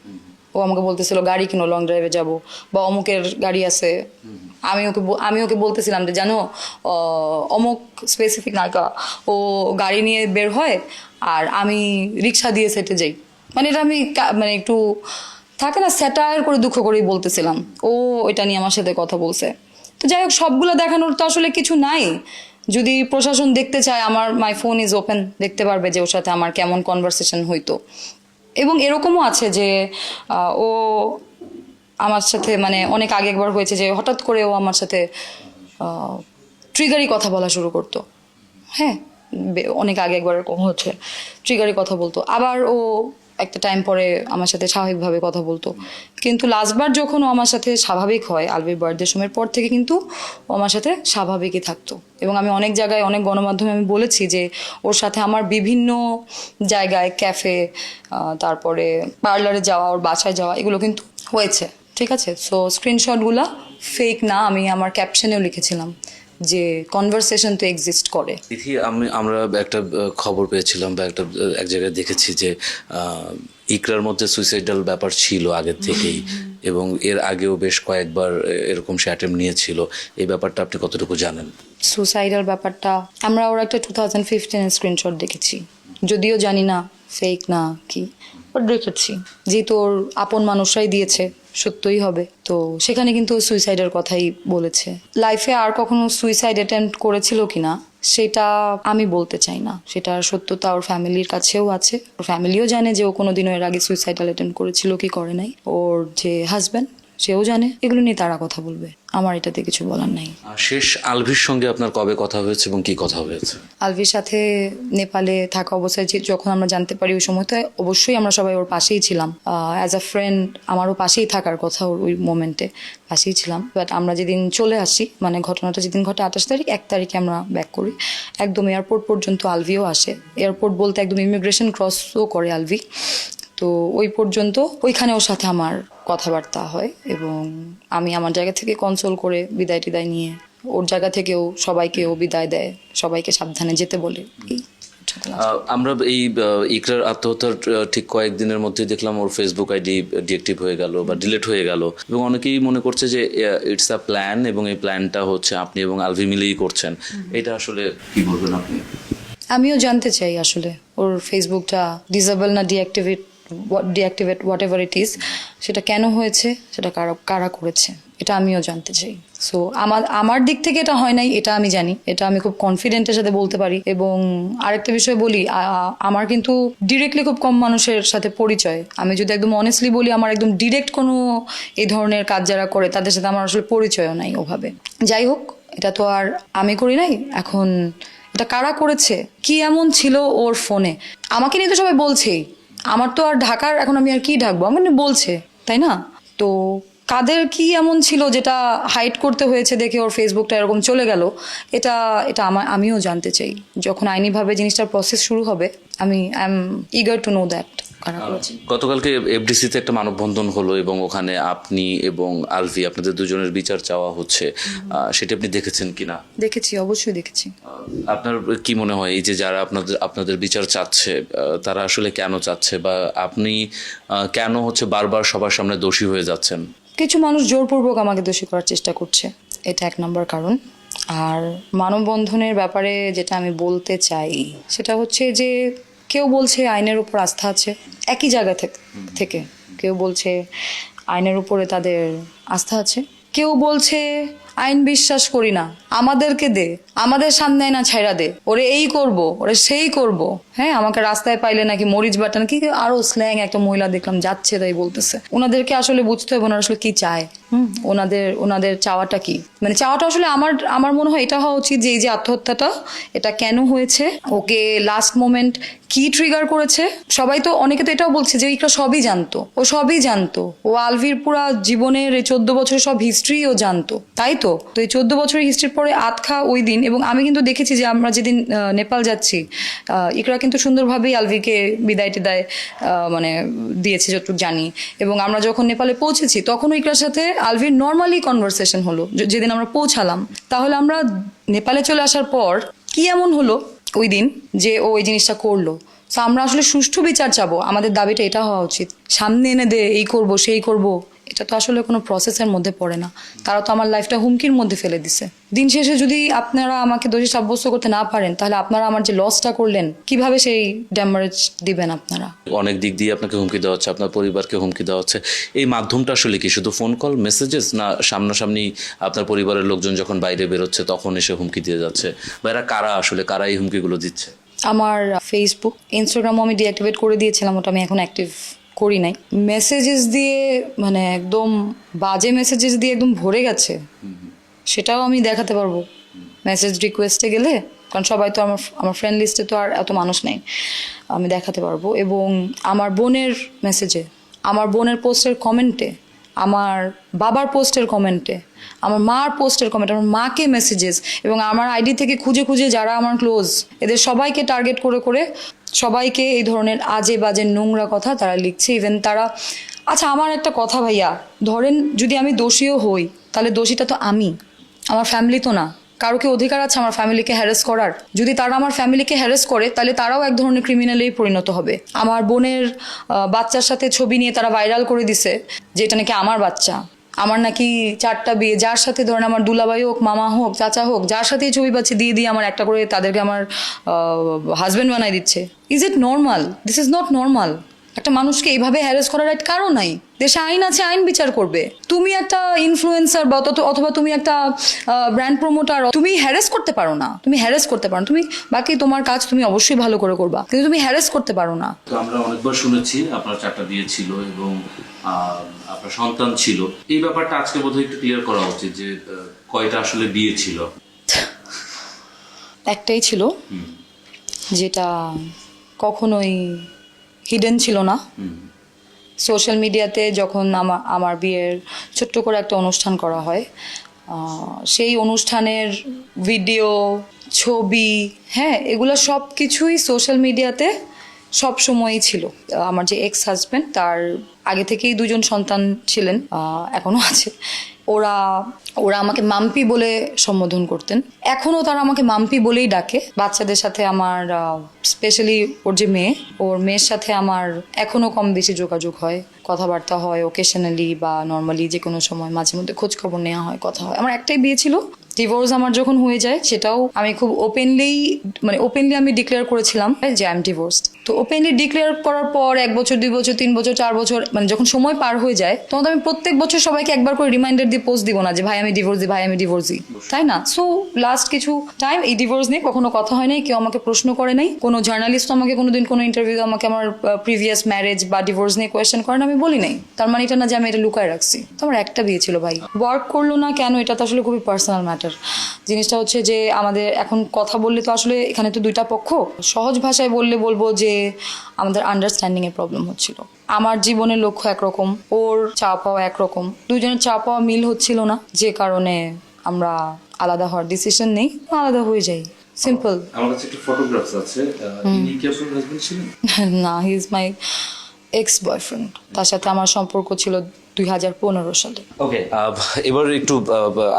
ও আমাকে বলতেছিল গাড়ি কিনো, লং ড্রাইভে যাব, বা অমুকের গাড়ি আছে। আমি ওকে বলতেছিলাম যে জানো অমুক স্পেসিফিক নায়িকা ও গাড়ি নিয়ে বের হয় আর আমি রিক্সা দিয়ে সেটে যাই। মানে এটা আমি মানে একটু থাকে না স্যাটায়ার করে দুঃখ করেই বলতেছিলাম। ও এটা নিয়ে আমার সাথে কথা বলছে। তো যাই হোক, সবগুলো দেখানোর তো আসলে কিছু নাই। যদি প্রশাসন দেখতে চায়, আমার মাই ফোন ইজ ওপেন, দেখতে পারবে যে ওর সাথে আমার কেমন কনভারসেশন হইতো। এবং এরকমও আছে যে ও আমার সাথে মানে অনেক আগে একবার হয়েছে যে হঠাৎ করে ও আমার সাথে ট্রিগারি কথা বলা শুরু করতো। হ্যাঁ, অনেক আগে একবার এরকম হচ্ছে, ট্রিগারি কথা বলতো। আবার ও একটা টাইম পরে আমার সাথে স্বাভাবিকভাবে কথা বলতো। কিন্তু লাস্টবার যখন ও আমার সাথে স্বাভাবিক হয় আলভির বার্থডে সময়ের পর থেকে কিন্তু ও আমার সাথে স্বাভাবিকই থাকতো। এবং আমি অনেক জায়গায় অনেক গণমাধ্যমে আমি বলেছি যে ওর সাথে আমার বিভিন্ন জায়গায় ক্যাফে, তারপরে পার্লারে যাওয়া, ওর বাসায় যাওয়া, এগুলো কিন্তু হয়েছে, ঠিক আছে। সো স্ক্রিনশটগুলো ফেক না, আমি আমার ক্যাপশনেও লিখেছিলাম যে কনভারসেশন তো এক্সিস্ট করে। আমরা একটা খবর পেয়েছিলাম বা এক জায়গায় দেখেছি যে ইকরার মধ্যে সুইসাইডাল ব্যাপার ছিল আগের থেকেই, এবং এর আগেও বেশ কয়েকবার এরকম সে অ্যাটেম্প নিয়েছিল। এই ব্যাপারটা আপনি কতটুকু জানেন? সুসাইডাল ব্যাপারটা আমরা ওর একটা 2015 স্ক্রিনশট দেখেছি, যদিও জানি না ফেক না কি, বাট দেখেছি। যেহেতু ওর আপন মানুষরাই দিয়েছে, সত্যই হবে। তো সেখানে কিন্তু সুইসাইডের কথাই বলেছে। লাইফে আর কখনো সুইসাইড অ্যাটেম্প্ট করেছিল কিনা সেটা আমি বলতে চাই না, সেটার সত্যতা ওর ফ্যামিলির কাছেও আছে। ওর ফ্যামিলিও জানে যে ও কোনোদিনও এর আগে সুইসাইডাল অ্যাটেম্প্ট করেছিল কি করে নাই। ওর যে হাজব্যান্ড সেও জানে, এগুলো নিয়ে তারা কথা বলবে, আমার এটাতে কিছু বলার নাই। শেষ আলভির সঙ্গে আপনার কবে কথা হয়েছে এবং কি কথা হয়েছে? আলভির সাথে নেপালে থাকা অবস্থায় যখন আমরা জানতে পারি ওই সময়তে অবশ্যই আমরা সবাই ওর পাশেই ছিলাম। অ্যাজ আ ফ্রেন্ড আমারও পাশেই থাকার কথা, ওই মোমেন্টে পাশেই ছিলাম। বাট আমরা যেদিন চলে আসি, মানে ঘটনাটা যেদিন ঘটে 28 তারিখ, 1 তারিখে আমরা ব্যাক করি। একদম এয়ারপোর্ট পর্যন্ত আলভিও আসে। এয়ারপোর্ট বলতে একদম ইমিগ্রেশন ক্রসও করে আলভি। তো ওই পর্যন্ত ওইখানে ওর সাথে আমার কথাবার্তা হয় এবং আমি আমার জায়গা থেকে কনসোল করে বিদায় টিদায় নিয়ে, ওর জায়গা থেকেও সবাইকে ও বিদায় দেয়, সবাইকে সাবধানে যেতে বলে। আমরা এই ইকরার আত্মহত্যার ঠিক কয়েকদিনের মধ্যে দেখলাম ওর ফেসবুক আইডি ডিএক্টিভ হয়ে গেল বা ডিলিট হয়ে গেল, এবং অনেকেই মনে করছে যে ইটস আ প্ল্যান এবং এই প্ল্যানটা হচ্ছে আপনি এবং আলভি মিলেই করছেন। এটা আসলে কি বলবেন আপনি? আমিও জানতে চাই আসলে ওর ফেসবুকটা ডিসেবল না deactivate what ever it is, সেটা কেন হয়েছে, সেটা কারা করেছে, এটা আমিও জানতে চাই। সো আমার দিক থেকে এটা হয় নাই, এটা আমি জানি, এটা আমি খুব কনফিডেন্টের সাথে বলতে পারি। এবং আরেকটা বিষয় বলি, আমার কিন্তু ডিরেক্টলি খুব কম মানুষের সাথে পরিচয়। আমি যদি একদম অনেস্টলি বলি, আমার একদম ডিরেক্ট কোনো এই ধরনের কাজ যারা করে তাদের সাথে আমার আসলে পরিচয়ও নাই ওভাবে। যাই হোক, এটা তো আর আমি করি নাই। এখন এটা কারা করেছে, কি এমন ছিল ওর ফোনে, আমাকে নিয়ে তো সবাই বলছেই। আমার তো আর ঢাকার, এখন আমি আর কি ঢাকবো, আমার বলছে, তাই না? তো কাদের কি এমন ছিল যেটা হাইড করতে হয়েছে দেখে ওর ফেসবুকটা এরকম চলে গেল, এটা এটা আমিও জানতে চাই। যখন আইনিভাবে জিনিসটার প্রসেস শুরু হবে, I am eager to know that. গতকালকে এফডিসিতে একটা মানববন্ধন হলো এবং ওখানে আপনি এবং আলভি, আপনাদের দুজনের বিচার চাওয়া হচ্ছে, সেটা আপনি দেখেছেন কিনা? দেখেছি, অবশ্যই দেখেছি। আপনার কি মনে হয় এই যে যারা আপনাদের বিচার চাচ্ছে, তারা আসলে কেন চাচ্ছে, বা আপনি কেন হচ্ছে বারবার সবার সামনে দোষী হয়ে যাচ্ছেন? কিছু মানুষ জোরপূর্বক আমাকে দোষী করার চেষ্টা করছে, এটা 1 নম্বর কারণ। আর মানববন্ধনের ব্যাপারে যেটা আমি বলতে চাই সেটা হচ্ছে যে কেউ বলছে আইনের উপর আস্থা আছে, একই জায়গা থেকে কেউ বলছে আইনের উপরে তাদের আস্থা আছে, কেউ বলছে আইন বিশ্বাস করি না, আমাদেরকে দে, আমাদের সামনে না ছাইরা দে, ওরে এই করব, ওরে সেই করব। হ্যাঁ, আমাকে রাস্তায় পাইলে নাকি মরিচ বাটান কি আরো স্ল্যাং একটা মহিলা দেখলাম যাচ্ছে তাই বলতেছে। ওনাদেরকে আসলে বুঝতে হবে ওনারা আসলে কি চায়, ওনাদের চাওয়াটা কি। মানে চাওয়াটা আসলে আমার মনে হয় এটা হওয়া উচিত যে এই যে আত্মহত্যাটা, এটা কেন হয়েছে, ওকে লাস্ট মোমেন্ট কি ট্রিগার করেছে। সবাই তো, অনেকে তো এটাও বলছে যে ইকরা সবই জানতো, ও সবই জানতো, ও আলভির পুরা জীবনের এই 14 বছরের সব হিস্ট্রি ও জানতো, তাই তো। এই 14 বছরের হিস্ট্রির পরে আতখা ওই দিন, এবং আমি কিন্তু দেখেছি যে আমরা যেদিন নেপাল যাচ্ছি, ইকরা কিন্তু কিন্তু সুন্দরভাবেই আলভিকে বিদায় টিদায় মানে দিয়েছে যতটুকু জানি। এবং আমরা যখন নেপালে পৌঁছেছি তখনও ইকরার সাথে আলভির নর্মালি কনভারসেশন হলো যেদিন আমরা পৌঁছালাম। তাহলে আমরা নেপালে চলে আসার পর কি এমন হলো ওই দিন যে ও ওই জিনিসটা করলো? তো আমরা আসলে সুষ্ঠু বিচার চাবো, আমাদের দাবিটা এটা হওয়া উচিত। সামনে এনে দে, এই করব সেই করব, এটা তো আসলে কোনো প্রসেসের মধ্যে পড়ে না। তারা তো আমার লাইফটা হুমকির মধ্যে ফেলে দিছে। দিন শেষে যদি আপনারা আমাকে দোষী সাব্যস্ত করতে না পারেন, তাহলে আপনারা আমার যে লসটা করলেন কিভাবে সেই ড্যামারেজ দিবেন আপনারা? অনেক দিক দিয়ে আপনাকে হুমকি দেওয়া হচ্ছে, আপনার পরিবারকে হুমকি দেওয়া হচ্ছে। এই মাধ্যমটা আসলে কি শুধু ফোন কল, মেসেজেস, না সামনাসামনি আপনার পরিবারের লোকজন যখন বাইরে বেরোচ্ছে তখন এসে হুমকি দিয়ে যাচ্ছে? বা এরা কারা আসলে, কারা এই হুমকিগুলো দিচ্ছে? আমার ফেসবুক, ইনস্টাগ্রামও আমি ডিঅ্যাক্টিভেট করে দিয়েছিলাম, ওটা আমি এখন অ্যাক্টিভ করি নাই। মেসেজেস দিয়ে মানে একদম বাজে মেসেজেস দিয়ে একদম ভরে গেছে, সেটাও আমি দেখাতে পারবো মেসেজ রিকোয়েস্টে গেলে, কারণ সবাই তো আমার ফ্রেন্ড লিস্টে তো আর এত মানুষ নেই, আমি দেখাতে পারবো। এবং আমার বোনের মেসেজে, আমার বোনের পোস্টের কমেন্টে, আমার বাবার পোস্টের কমেন্টে, আমার মার পোস্টের কমেন্ট, আমার মাকে মেসেজেস, এবং আমার আইডি থেকে খুঁজে খুঁজে যারা আমার ক্লোজ এদের সবাইকে টার্গেট করে করে সবাইকে এই ধরনের আজে বাজে নোংরা কথা তারা লিখছে। ইভেন তারা, আচ্ছা আমার একটা কথা ভাইয়া, ধরেন যদি আমি দোষীও হই, তাহলে দোষীটা তো আমি, আমার ফ্যামিলি তো না। কারো কি অধিকার আছে আমার ফ্যামিলিকে হ্যারাস করার? যদি তারা আমার ফ্যামিলিকে হ্যারাস করে তাহলে তারাও এক ধরনের ক্রিমিনালেই পরিণত হবে। আমার বোনের বাচ্চার সাথে ছবি নিয়ে তারা ভাইরাল করে দিছে যে এটা নাকি আমার বাচ্চা, আমার নাকি 4টা বিয়ে, যার সাথে ধরেন আমার দুলাভাই হোক, মামা হোক, চাচা হোক, যার সাথেই ছবি পাচ্ছে দিয়ে দিয়ে আমার একটা করে তাদেরকে আমার হাজব্যান্ড বানাই দিচ্ছে। Is it normal? This is not normal. একটা মানুষকে এইভাবে হ্যারাস করার রাইট কারো নাই। দেশে আইন আছে, আইন বিচার করবে। তুমি একটা ইনফ্লুয়েন্সার বা অথবা তুমি একটা ব্র্যান্ড প্রমোটার, তুমি হ্যারাস করতে পারো না, তুমি হ্যারাস করতে পারো না। তুমি বাকি তোমার কাজ তুমি অবশ্যই ভালো করে করবা, কিন্তু তুমি হ্যারাস করতে পারো না। তো আমরা অনেকবার শুনেছি আপনার 4টা বিয়ে ছিল এবং আপনার সন্তান ছিল। এই ব্যাপারটা আজকে বোধহয় একটু ক্লিয়ার করা উচিত যে কয়টা আসলে বিয়ে ছিল। একটাই ছিল, যেটা কখনোই হিডেন ছিল না। সোশ্যাল মিডিয়াতে যখন আমার বিয়ের ছোট্ট করে একটা অনুষ্ঠান করা হয়, সেই অনুষ্ঠানের ভিডিও, ছবি, হ্যাঁ, এগুলো সব কিছুই সোশ্যাল মিডিয়াতে সব সময়ই ছিল। আমার যে এক্স হাজব্যান্ড, তার আগে থেকেই 2জন সন্তান ছিলেন, এখনো আছে। ওরা আমাকে মাম্পি বলে সম্বোধন করতেন, এখনো তারা আমাকে মাম্পি বলেই ডাকে। বাচ্চাদের সাথে আমার, স্পেশালি ওর যে মেয়ে, ওর মেয়ের সাথে আমার এখনো কম বেশি যোগাযোগ হয়, কথাবার্তা হয় ওকেশনালি বা নর্মালি, যে কোনো সময় মাঝে মধ্যে খোঁজ খবর নেওয়া হয়, কথা হয়। আমার একটাই বিয়ে ছিল। ডিভোর্স আমার যখন হয়ে যায়, সেটাও আমি খুব ওপেনলি আমি ডিক্লেয়ার করেছিলাম যে আই এম ডিভোর্সড। তো ওপেনলি ডিক্লেয়ার করার পর 1 বছর, 2 বছর, 3 বছর, 4 বছর, মানে যখন সময় পার হয়ে যায়, তখন আমি প্রত্যেক বছর সবাইকে একবার করে রিমাইন্ডার দিয়ে পোস্ট দিব না যে ভাই আমি ডিভোর্স দিই, ভাই আমি ডিভোর্স দিই, তাই না? সো লাস্ট কিছু টাইম এই ডিভোর্স নিয়ে কখনো কথা হয় নাই, কেউ আমাকে প্রশ্ন করে নাই, কোনো জার্নালিস্ট আমাকে কোনোদিন কোনো ইন্টারভিউ আমাকে আমার প্রিভিয়াস ম্যারেজ বা ডিভোর্স নিয়ে কোয়েশ্চেন করেন, আমি বলি নাই। তার মানে এটা না যে আমি এটা লুকায় রাখছি। তো আমার একটা বিয়ে ছিল ভাই, ওয়ার্ক করলো না কেন, এটা তো আসলে খুবই পার্সোনাল ম্যাটার। জিনিসটা হচ্ছে যে আমাদের এখন কথা বললে তো আসলে এখানে তো 2টা পক্ষ, সহজ ভাষায় বলবো যে আমাদের আন্ডারস্ট্যান্ডিং এর প্রবলেম হচ্ছিল। আমার জীবনের লক্ষ্য একরকম, ওর চাওয়া পাওয়া একরকম, 2জনের চাওয়া পাওয়া মিল হচ্ছিল না, যে কারণে আমরা আলাদা হওয়ার ডিসিশন নেই, আলাদা হয়ে যাই, সিম্পল। আমার কাছে একটা ফটোগ্রাফস আছে। ইনি কি আপনার হাজবেন্ড ছিলেন? না, he is my ex boyfriend. তার সাথে আমার সম্পর্ক ছিল 2015 সালে। ওকে, এবার একটু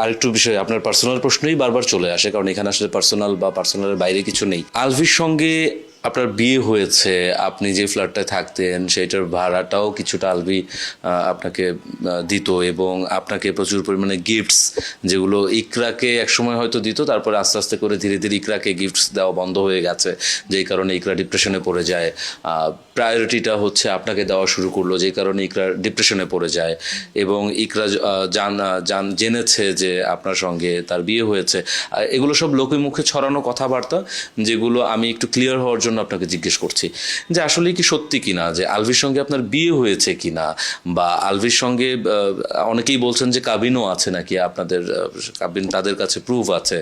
আরেকটু বিষয়, আপনার পার্সোনাল প্রশ্নই বারবার চলে আসে, কারণ এখানে আসলে পার্সোনাল বা পার্সোনালের বাইরে কিছু নেই। আলভির সঙ্গে আপনার বিয়ে হয়েছে, আপনি যে ফ্ল্যাটটায় থাকতেন সেটার ভাড়াটাও কিছুটা আলভি আপনাকে দিত, এবং আপনাকে প্রচুর পরিমাণে গিফটস, যেগুলো ইকরাকে একসময় হয়তো দিত, তারপরে আস্তে আস্তে করে ধীরে ধীরে ইকরাকে গিফটস দেওয়া বন্ধ হয়ে গেছে, যেই কারণে ইকরা ডিপ্রেশনে পড়ে যায়। প্রায়োরিটিটা হচ্ছে আপনাকে দেওয়া শুরু করলো, যেই কারণে ইকরা ডিপ্রেশনে পড়ে যায়। এবং ইকরা জেনেছে যে আপনার সঙ্গে তার বিয়ে হয়েছে। এগুলো সব লোকের মুখে ছড়ানো কথাবার্তা, যেগুলো আমি একটু ক্লিয়ার হওয়ার জন্য আপনাকে জিজ্ঞেস করছি যে আসলে কি সত্যি কিনা যে আলভির সঙ্গে আপনার বিয়ে হয়েছে কিনা, বা আলভির সঙ্গে অনেকেই বলছেন যে কাবিনও আছে নাকি আপনাদের, কাবিন তাদের কাছে প্রুফ আছে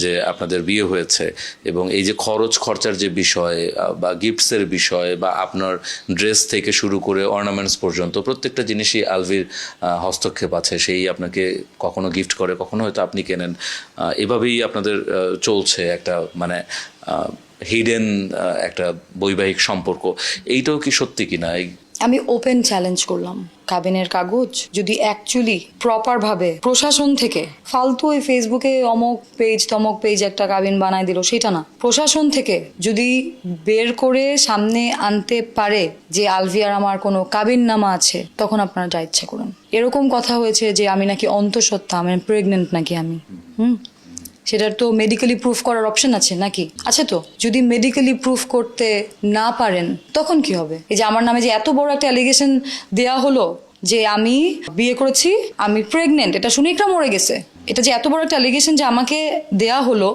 যে আপনাদের বিয়ে হয়েছে। এবং এই যে খরচার যে বিষয় বা গিফটসের বিষয় বা আপনার ড্রেস থেকে শুরু করে অর্নামেন্টস পর্যন্ত প্রত্যেকটা জিনিসই আলভির হস্তক্ষেপ আছে। সেই আপনাকে কখনো গিফট করে, কখনো হয়তো আপনি কেনেন, এভাবেই আপনাদের চলছে একটা মানে হিডেন একটা বৈবাহিক সম্পর্ক, এইটাও কি সত্যি কিনা? আমি ওপেন চ্যালেঞ্জ করলাম, কাবিনের কাগজ যদি অ্যাকচুয়ালি প্রপারভাবে প্রশাসন থেকে, ফালতু ওই ফেসবুকে অমক পেজ তমক পেজ একটা কাবিন বানায় দিল সেটা না, প্রশাসন থেকে যদি বের করে সামনে আনতে পারে যে আলভিয়ার আমার কোনো কাবিন নামা আছে, তখন আপনারা যা ইচ্ছা করুন। এরকম কথা হয়েছে যে আমি নাকি অন্তঃসত্ত্বা, আমি প্রেগনেন্ট নাকি আমি, সেটার তো মেডিকেলি প্রুফ করার অপশন আছে নাকি? আছে তো। যদি মেডিকেলি প্রুফ করতে না পারেন তখন কি হবে? এই যে আমার নামে যে এত বড় একটা অ্যালিগেশন দেয়া হলো যে আমি বিয়ে করেছি, আমি প্রেগনেন্ট, এটা শুনে ইকরা মরে গেছে, এটা যে এত বড় একটা অ্যালিগেশন যে আমাকে দেয়া হলো,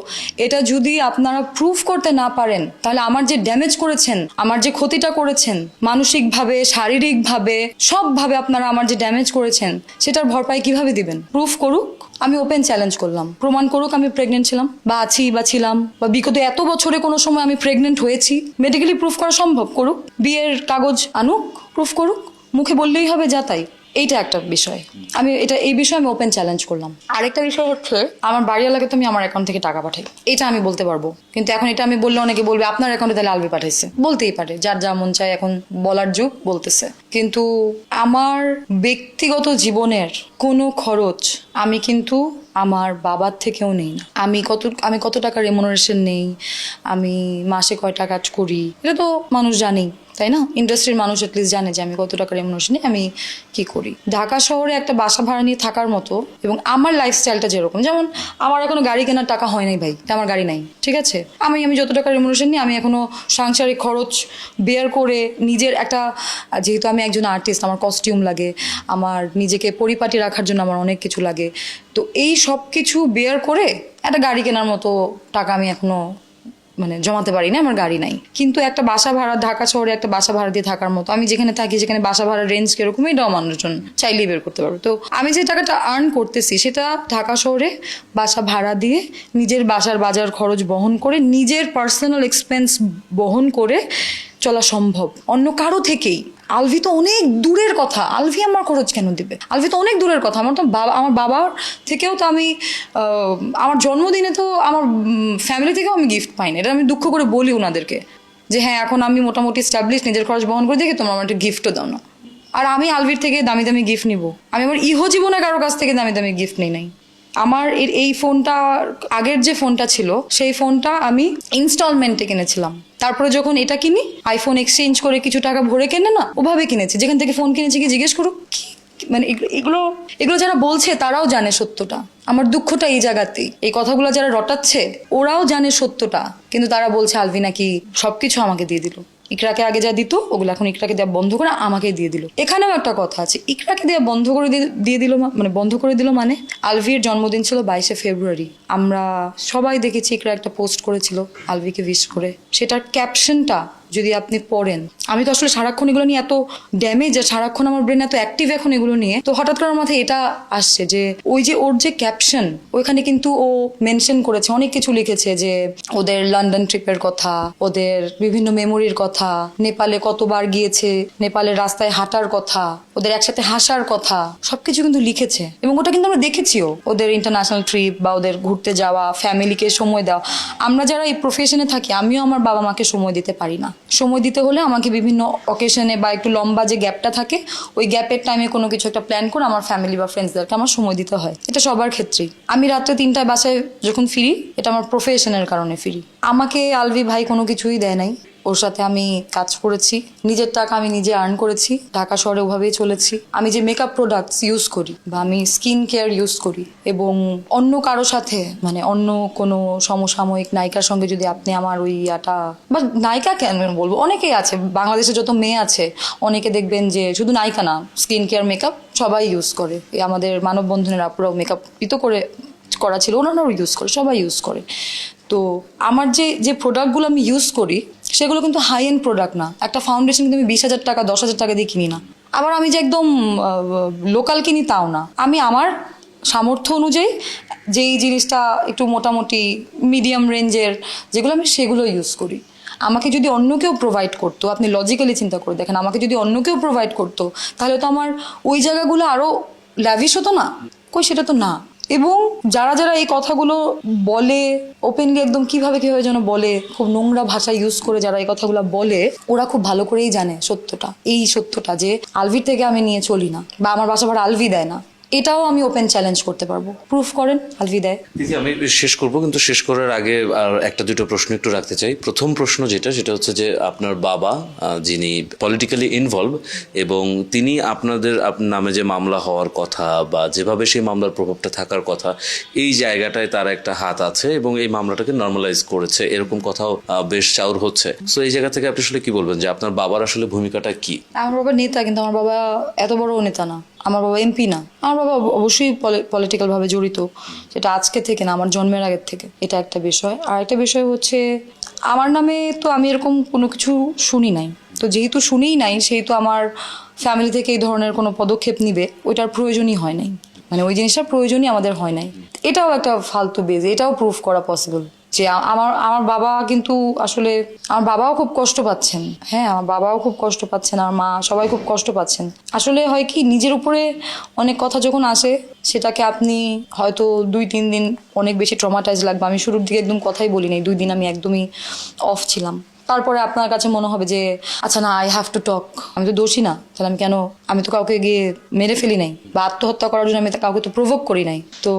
এটা যদি আপনারা প্রুফ করতে না পারেন, তাহলে আমার যে ড্যামেজ করেছেন, আমার যে ক্ষতিটা করেছেন মানসিকভাবে, শারীরিকভাবে, সবভাবে আপনারা আমার যে ড্যামেজ করেছেন, সেটার ভরপাই কিভাবে দিবেন? প্রুফ করুক। আমি ওপেন চ্যালেঞ্জ করলাম, প্রমাণ করুক আমি প্রেগনেন্ট ছিলাম বা আছি বা ছিলাম, বা বিগত এত বছরে কোনো সময় আমি প্রেগনেন্ট হয়েছি, মেডিকেলি প্রুফ করা সম্ভব, করুক। বিয়ের কাগজ আনুক, প্রুফ করুক, মুখে বললেই হবে যা তাই। এইটা একটা বিষয়, আমি এই বিষয়ে আমি ওপেন চ্যালেঞ্জ করলাম। আরেকটা বিষয় হচ্ছে, আমার বাড়ি এলাকাতে আমি আমার অ্যাকাউন্ট থেকে টাকা পাঠাই, এটা আমি বলতে পারবো। কিন্তু এখন এটা আমি বললে অনেকে বলবে আপনার অ্যাকাউন্টে তাহলে আলবি পাঠাইছে, বলতেই পারে, যার যা মন চায় এখন বলার যুগ, বলতেছে। কিন্তু আমার ব্যক্তিগত জীবনের কোনো খরচ আমি কিন্তু আমার বাবার থেকেও নেই না। আমি কত টাকা রেমুনারেশন নেই, আমি মাসে কয় টাকা কাজ করি, এটা তো মানুষ জানেই, তাই না? ইন্ডাস্ট্রির মানুষ অ্যাটলিস্ট জানে যে আমি কত টাকা রেমুনারেশন নিয়ে আমি কি করি। ঢাকা শহরে একটা বাসা ভাড়া নিয়ে থাকার মতো, এবং আমার লাইফস্টাইলটা যেরকম, যেমন আমার এখনো গাড়ি কেনার টাকা হয় নাই ভাই, আমার গাড়ি নাই, ঠিক আছে? আমি যত টাকা রেমুনারেশন নিই, আমি এখনো সাংসারিক খরচ বের করে নিজের একটা, যেহেতু আমি একজন আর্টিস্ট, আমার কস্টিউম লাগে, আমার নিজেকে পরিপাটি রাখার জন্য আমার অনেক কিছু লাগে, তো এই সব কিছু বের করে একটা গাড়ি কেনার মতো টাকা আমি এখনো জমাতে পারি না, আমার গাড়ি নাই। কিন্তু একটা বাসা ভাড়া, ঢাকা শহরে একটা বাসা ভাড়া দিয়ে থাকার মতো, আমি যেখানে থাকি সেখানে বাসা ভাড়ার রেঞ্জ কিরকম, এটাও মানুষজন চাইলেই বের করতে পারবে। তো আমি যে টাকাটা আর্ন করতেছি, সেটা ঢাকা শহরে বাসা ভাড়া দিয়ে, নিজের বাসার বাজার খরচ বহন করে, নিজের পার্সোনাল এক্সপেন্স বহন করে চলা সম্ভব, অন্য কারো থেকেই। আলভি তো অনেক দূরের কথা, আলভি আমার খরচ কেন দিবে? আলভি তো অনেক দূরের কথা, আমার বাবার থেকেও তো আমি, আমার জন্মদিনে তো আমার ফ্যামিলি থেকেও আমি গিফট পাই না, এটা আমি দুঃখ করে বলি ওনাদেরকে যে হ্যাঁ, এখন আমি মোটামুটি স্টাবলিশ, নিজের খরচ বহন করে দেখি, তোমরা আমার একটা গিফটও দাও না। আর আমি আলভির থেকে দামি দামি গিফট নিব? আমি আমার জীবনে কারো কাছ থেকে দামি দামি গিফট নেই নাই। আমার এই ফোনটা, আগের যে ফোনটা ছিল, সেই ফোনটা আমি ইনস্টলমেন্টে কিনেছিলাম। তারপরে যখন এটা কিনি, আইফোন এক্সচেঞ্জ করে কিছু টাকা ভরে কেনে না, ওভাবে কিনেছি। যেখান থেকে ফোন কিনেছি কি জিজ্ঞেস করুক, এগুলো যারা বলছে তারাও জানে সত্যটা। আমার দুঃখটা এই জায়গাতেই, এই কথাগুলো যারা রটাচ্ছে ওরাও জানে সত্যটা, কিন্তু তারা বলছে আলভি নাকি সবকিছু আমাকে দিয়ে দিল। ইকরাকে আগে যা দিত ওগুলো এখন ইকরাকে দেওয়া বন্ধ করে আমাকে দিয়ে দিল। এখানেও একটা কথা আছে, ইকরাকে দেওয়া বন্ধ করে দিয়ে দিল, বন্ধ করে দিল মানে, আলভির জন্মদিন ছিল 22শে ফেব্রুয়ারি, আমরা সবাই দেখেছি ইকরা একটা পোস্ট করেছিল আলভিকে উইশ করে, সেটার ক্যাপশনটা যদি আপনি পড়েন, আমি তো আসলে সারাক্ষণ এগুলো নিয়ে এত ড্যামেজ, আর সারাক্ষণ আমার ব্রেন এত অ্যাক্টিভ এখন এগুলো নিয়ে, তো হঠাৎ করে আমার মাথায় এটা আসছে যে ওই যে ওর যে ক্যাপশন, ওইখানে কিন্তু ও মেনশন করেছে, অনেক কিছু লিখেছে, যে ওদের লন্ডন ট্রিপের কথা, ওদের বিভিন্ন মেমোরির কথা, নেপালে কতবার গিয়েছে, নেপালের রাস্তায় হাঁটার কথা, ওদের একসাথে হাসার কথা, সবকিছু কিন্তু লিখেছে। এবং ওটা কিন্তু আমরা দেখেছিও, ওদের ইন্টারন্যাশনাল ট্রিপ বা ওদের ঘুরতে যাওয়া, ফ্যামিলিকে সময় দেওয়া। আমরা যারা এই প্রফেশনে থাকি, আমিও আমার বাবা মাকে সময় দিতে পারি না। সময় দিতে হলে আমাকে বিভিন্ন অকেশনে বা একটু লম্বা যে গ্যাপটা থাকে, ওই গ্যাপের টাইমে কোনো কিছু একটা প্ল্যান করে আমার ফ্যামিলি বা ফ্রেন্ডসদেরকে আমার সময় দিতে হয়। এটা সবার ক্ষেত্রেই। আমি রাত্রে 3টায় বাসায় যখন ফিরি, এটা আমার প্রফেশনের কারণে ফিরি। আমাকে আলভি ভাই কোনো কিছুই দেয় নাই, ওর সাথে আমি কাজ করেছি, নিজের টাকা আমি নিজে আর্ন করেছি, ঢাকা শহরে ওভাবেই চলেছি। আমি যে মেকআপ প্রোডাক্টস ইউজ করি বা আমি স্কিন কেয়ার ইউজ করি, এবং অন্য কারো সাথে, অন্য কোনো সমসাময়িক নায়িকার সঙ্গে যদি আপনি আমার ওই ইয়াটা, বা নায়িকা কেন বলবো, অনেকেই আছে বাংলাদেশে, যত মেয়ে আছে অনেকে দেখবেন যে শুধু নায়িকা না, স্কিন কেয়ার মেকআপ সবাই ইউজ করে। এই আমাদের মানববন্ধনের আপুরাও মেকআপ করা ছিল, ওনারাও ইউজ করে, সবাই ইউজ করে। তো আমার যে প্রোডাক্টগুলো আমি ইউজ করি, সেগুলো কিন্তু হাই এন্ড প্রোডাক্ট না। একটা ফাউন্ডেশন কিন্তু আমি 20,000 টাকা 10,000 টাকা দিয়ে কিনি না। আবার আমি যে একদম লোকাল কিনি তাও না। আমি আমার সামর্থ্য অনুযায়ী যেই জিনিসটা একটু মোটামুটি মিডিয়াম রেঞ্জের যেগুলো, আমি সেগুলো ইউজ করি। আমাকে যদি অন্য কেউ প্রোভাইড করতো, আপনি লজিক্যালি চিন্তা করে দেখেন, আমাকে যদি অন্য কেউ প্রোভাইড করতো, তাহলে তো আমার ওই জায়গাগুলো আরও ল্যাভিশ হতো না? কই, সেটা তো না। এবং যারা যারা এই কথাগুলো বলে ওপেনলি একদম কিভাবে যেন বলে, খুব নোংরা ভাষা ইউজ করে যারা এই কথাগুলো বলে, ওরা খুব ভালো করেই জানে সত্যটা যে আলভির থেকে আমি নিয়ে চলি না, বা আমার বাসা ভাড়া আলভি দেয় না। এটাও আমি ওপেন চ্যালেঞ্জ করতে পারবো, প্রুফ করেন আলভি দেয়। দিদি, আমি শেষ করব, কিন্তু শেষ করার আগে আর একটা দুটো প্রশ্ন একটু রাখতে চাই। প্রথম প্রশ্ন সেটা হচ্ছে যে আপনার বাবা, যিনি পলিটিক্যালি ইনভলভ, এবং তিনি আপনাদের নামে যে মামলা হওয়ার কথা বা যেভাবে সেই মামলার প্রভাবটা থাকার কথা, এই জায়গাটায় তার একটা হাত আছে এবং এই মামলাটাকে নর্মালাইজ করেছে, এরকম কথাও বেশ চাউর হচ্ছে। সো এই জায়গা থেকে আপনি আসলে কি বলবেন যে আপনার বাবার আসলে ভূমিকাটা কি? আমার বাবা নেতা, কিন্তু আমার বাবা এত বড় নেতা না। আমার বাবা এমপি না। আমার বাবা অবশ্যই পলিটিক্যাল ভাবে জড়িত, সেটা আজকে থেকে না, আমার জন্মের আগের থেকে। এটা একটা বিষয়। আর একটা বিষয় হচ্ছে, আমার নামে তো আমি এরকম কোনো কিছু শুনি নাই। তো যেহেতু শুনিই নাই, সেহেতু আমার ফ্যামিলি থেকে এই ধরনের কোনো পদক্ষেপ নিবে ওইটার প্রয়োজনই হয় নাই, মানে ওই জিনিসটার প্রয়োজনই আমাদের হয় নাই। এটাও একটা ফালতু বেজ, এটাও প্রুফ করা পসিবল যে আমার বাবা কিন্তু আসলে, আমার বাবাও খুব কষ্ট পাচ্ছেন। হ্যাঁ, আমার বাবাও খুব কষ্ট পাচ্ছেন, আমার মা, সবাই খুব কষ্ট পাচ্ছেন। আসলে হয় কি, নিজের উপরে অনেক কথা যখন আসে, সেটাকে আপনি হয়তো 2-3 দিন অনেক বেশি ট্রমাটাইজ লাগবে। আমি শুরুর দিকে একদম কথাই বলি নাই, 2 দিন আমি একদমই অফ ছিলাম। তারপরে আপনার কাছে মনে হবে যে আচ্ছা না, আই হ্যাভ টু টক, আমি তো দোষী না, তাহলে আমি তো কাউকে গিয়ে মেরে ফেলি নাই, বা আত্মহত্যা করার জন্য আমি কাউকে তো প্রভোগ করি নাই। তো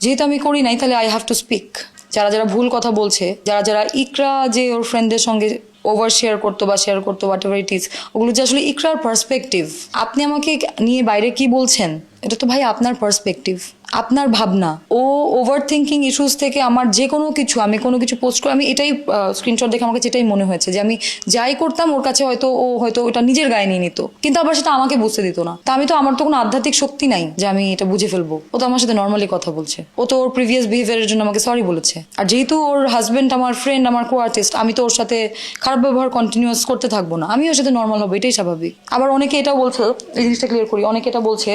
যেহেতু আমি করি নাই, তাহলে আই হ্যাভ টু স্পিক। যারা যারা ভুল কথা বলছে, যারা যারা ইকরা যে ওর ফ্রেন্ডদের সঙ্গে ওভার শেয়ার করতো বা শেয়ার করতো, হোয়াট এভার ইট ইজ, ওগুলো যে আসলে ইকরার পার্সপেক্টিভ। আপনি আমাকে নিয়ে বাইরে কি বলছেন, এটা তো ভাই আপনার পার্সপেক্টিভ, আপনার ভাবনা। ও ওভার থিঙ্কিং ইস্যুস থেকে আমার যে কোনো কিছু, আমি কোনো কিছু পোস্ট করে, আমি এটাই স্ক্রিনশট দেখে আমাকে যেটাই মনে হয়েছে যে আমি যাই করতাম ওর কাছে হয়তো ও হয়তো ওটা নিজের গায়ে নিয়ে নিত, কিন্তু আবার সেটা আমাকে বুঝতে দিত না। তা আমি তো, আমার তো কোনো আধ্যাত্মিক শক্তি নাই যে আমি এটা বুঝে ফেলবো। ও তো আমার সাথে নর্মালি কথা বলছে, ও তো ওর প্রিভিয়াস বিহেভিয়ারের জন্য আমাকে সরি বলেছে। আর যেহেতু ওর হাজবেন্ড আমার ফ্রেন্ড, আমার কো আর্টিস্ট, আমি তো ওর সাথে খারাপ ব্যবহার কন্টিনিউয়াস করতে থাকবো না, আমি ওর সাথে নর্মাল হবো, এটাই স্বাভাবিক। আবার অনেকে এটাও বলছে, এই জিনিসটা ক্লিয়ার করি, অনেকে এটা বলছে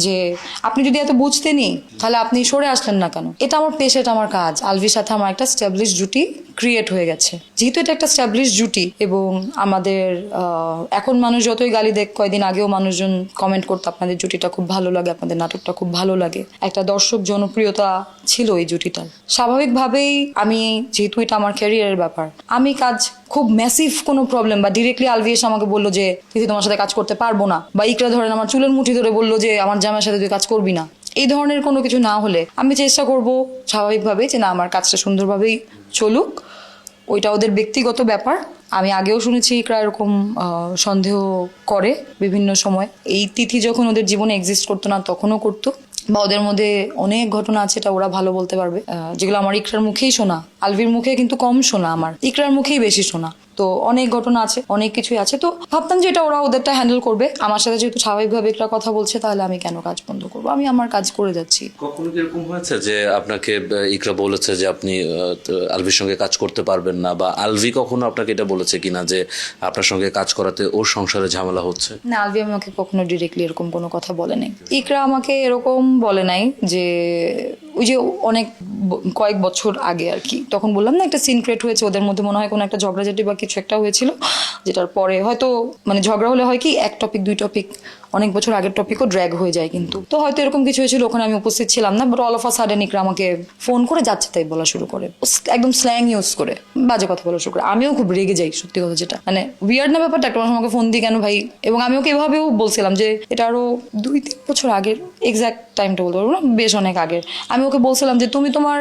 যে আপনি যদি এত বুঝতেনই তাহলে আপনি সরে আসলেন না কেন। এটা আমার পেশা, এটা আমার কাজ। আলভির সাথে আমার একটা স্ট্যাবলিশ জুটি ক্রিয়েট হয়ে গেছে। যেহেতু এটা একটা স্ট্যাবলিশ জুটি, এবং আমাদের এখন মানুষ যতই গালি দেখ, কয়েকদিন আগেও মানুষজন কমেন্ট করতো আপনাদের জুটিটা খুব ভালো লাগে, আপনাদের নাটকটা খুব ভালো লাগে, একটা দর্শক জনপ্রিয়তা ছিল এই জুটিটার। স্বাভাবিকভাবেই আমি, যেহেতু এটা আমার ক্যারিয়ারের ব্যাপার, আমি কাজ খুব ম্যাসিভ কোনো প্রবলেম, বা ডিরেক্টলি আলভি এসে আমাকে বললো যে দিদি তোমার সাথে কাজ করতে পারবো না, বা ইকরা ধরেন আমার চুলের মুঠি ধরে বললো যে আমার জামাইয়ের সাথে তুই কাজ করবি না, এই ধরনের কোনো কিছু না হলে আমি চেষ্টা করব স্বাভাবিকভাবে যে না, আমার কাজটা সুন্দরভাবেই চলুক। ওইটা ওদের ব্যক্তিগত ব্যাপার। আমি আগেও শুনেছি ইকরা এরকম সন্দেহ করে বিভিন্ন সময়। এই তিথি যখন ওদের জীবনে এক্সিস্ট করতো না, তখনও করতো, বা ওদের মধ্যে অনেক ঘটনা আছে, এটা ওরা ভালো বলতে পারবে, যেগুলো আমার ইকরার মুখেই শোনা। আলভির মুখে কিন্তু কম শোনা, আমার ইকরার মুখেই বেশি শোনা। তো অনেক ঘটনা আছে, অনেক কিছুই আছে। তো ভাবতাম যে এটা ওরা ওদেরটা হ্যান্ডেল করবে। আমার সাথে যেহেতু স্বাভাবিকভাবে একটা কথা বলছে, তাহলে আমি কেন কাজ বন্ধ করবো, আমি আমার কাজ করে যাচ্ছি। কখনো কি এরকম হয়েছে যে আপনাকে ইকরা বলেছে যে আপনি আলভির সঙ্গে কাজ করতে পারবেন না, বা আলভি কখনো আপনাকে এটা বলেছে কিনা যে আপনার সঙ্গে কাজ করাতে ওর সংসারে ঝামেলা হচ্ছে? না, আলভি আমাকে কখনো ডিরেক্টলি এরকম কোনো কথা বলে নাই। ইকরা আমাকে এরকম বলে নাই যে, ওই যে অনেক কয়েক বছর আগে আর কি, তখন বললাম না একটা সিন ক্রিয়েট হয়েছে ওদের মধ্যে, মনে হয় কোনো একটা ঝগড়াঝাটি বা কিছু একটা হয়েছিল, যেটার পরে হয়তো মানে ঝগড়া হলে হয় কি, এক টপিক 2 টপিক, অনেক বছর আগের টপিকও ড্র্যাগ হয়ে যায়। কিন্তু তো হয়তো এরকম কিছু হয়েছিল, ওখানে আমি উপস্থিত ছিলাম না, but all of a sudden Iqra আমাকে ফোন করে যাচ্ছে তাই বলা শুরু করে, একদম স্ল্যাং ইউজ করে বাজে কথা বলা শুরু করে। আমিও খুব রেগে যাই, সত্যি কথা যেটা, মানে উইয়ার্ড না ব্যাপারটা, একটা মানুষ আমাকে ফোন দিই কেন ভাই। এবং আমি ওকে এভাবেও বলছিলাম যে, এটা আরো 2-3 বছর আগের, এক্সাক্ট টাইমটা বলতে পারবো না, বেশ অনেক আগের। আমি ওকে বলছিলাম যে তুমি তোমার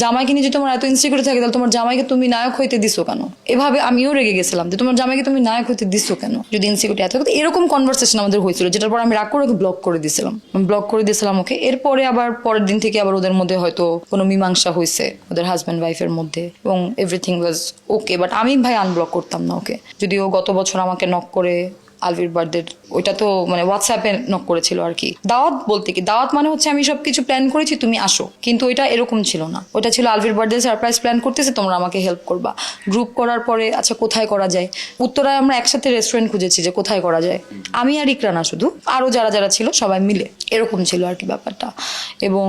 জামাইকে নিয়ে যদি তোমার এত ইনসিকিউরিটি থাকে, তাহলে তোমার জামাইকে তুমি নায়ক হইতে দিছো কেন। এভাবে আমিও রেগে গেছিলাম যে তোমার জামাইকে তুমি নায়ক হইতে দিছো কেন, যদি ইনসিকিউরিটি এত। এরকম কনভারসেশন আমাদের হয়েছিল, যেটার পর আমি রাগ করে ব্লক করে দিয়েছিলাম ওকে। এরপরে আবার পরের দিন থেকে আবার ওদের মধ্যে হয়তো কোনো মীমাংসা হয়েছে, ওদের হাজব্যান্ড ওয়াইফের মধ্যে, এবং এভরিথিং ওয়াজ ওকে। বাট আমি ভাই আনব্লক করতাম না ওকে। যদিও গত বছর আমাকে নক করে আলভির বার্থডে, ওইটা তো মানে হোয়াটসঅ্যাপে নক করেছিল আর কি। দাওয়াত বলতে কি, দাওয়াত মানে হচ্ছে আমি সবকিছু প্ল্যান করেছি, তুমি আসো, কিন্তু ওইটা এরকম ছিল না। ওটা ছিল আলভির বার্থডে সারপ্রাইজ প্ল্যান করতেছে, তোমরা আমাকে হেল্প করবা। গ্রুপ করার পরে আচ্ছা কোথায় করা যায়, উত্তরায় আমরা একসাথে রেস্টুরেন্ট খুঁজেছি যে কোথায় করা যায়, আমি আর ইকরা না, শুধু আরো যারা যারা ছিল সবাই মিলে, এরকম ছিল আর কি ব্যাপারটা। এবং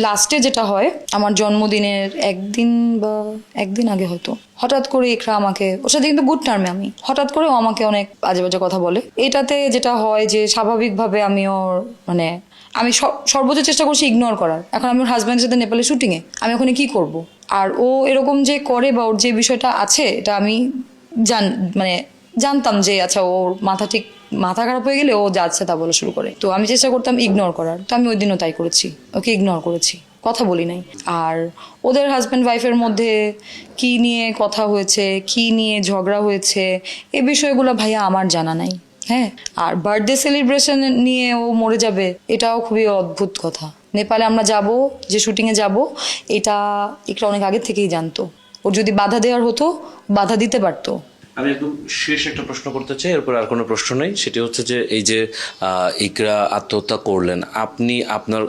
লাস্টে যেটা হয়, আমার জন্মদিনের একদিন আগে হয়তো হঠাৎ করে ইকরা আমাকে, ওর সাথে কিন্তু গুড টার্মে আমি, হঠাৎ করে ও আমাকে অনেক বাজে বাজে কথা বলে। এটাতে যেটা হয় যে স্বাভাবিকভাবে আমি ওর মানে আমি সর্বোচ্চ চেষ্টা করছি ইগনোর করার। এখন আমি ওর হাজব্যান্ডের সাথে নেপালে শুটিংয়ে, আমি ওখানে কি করব? আর ও এরকম যে করে বা ওর যে বিষয়টা আছে এটা আমি মানে জানতাম যে আচ্ছা ওর মাথা খারাপ হয়ে গেলে ও যাচ্ছে তা বলা শুরু করে। তো আমি চেষ্টা করতাম ইগনোর করার। তো আমি ওই দিনও তাই করেছি, ওকে ইগনোর করেছি, কথা বলি নাই। আর ওদের হাজব্যান্ড ওয়াইফের মধ্যে কি নিয়ে কথা হয়েছে, কি নিয়ে ঝগড়া হয়েছে, এই বিষয়গুলো ভাইয়া আমার জানা নাই। হ্যাঁ, আর বার্থডে সেলিব্রেশন নিয়ে ও মরে যাবে, এটাও খুবই অদ্ভুত কথা। নেপালে আমরা যাব, যে শুটিংয়ে যাব, এটা ইকরা অনেক আগে থেকেই জানতো। ওর যদি বাধা দেওয়ার হতো, বাধা দিতে পারতো। আমি একদম শেষ একটা প্রশ্ন করতে চাই, এরপর আর কোনো প্রশ্ন নেই। সেটি হচ্ছে যে এই যে ইকরা আত্মহত্যা করলেন,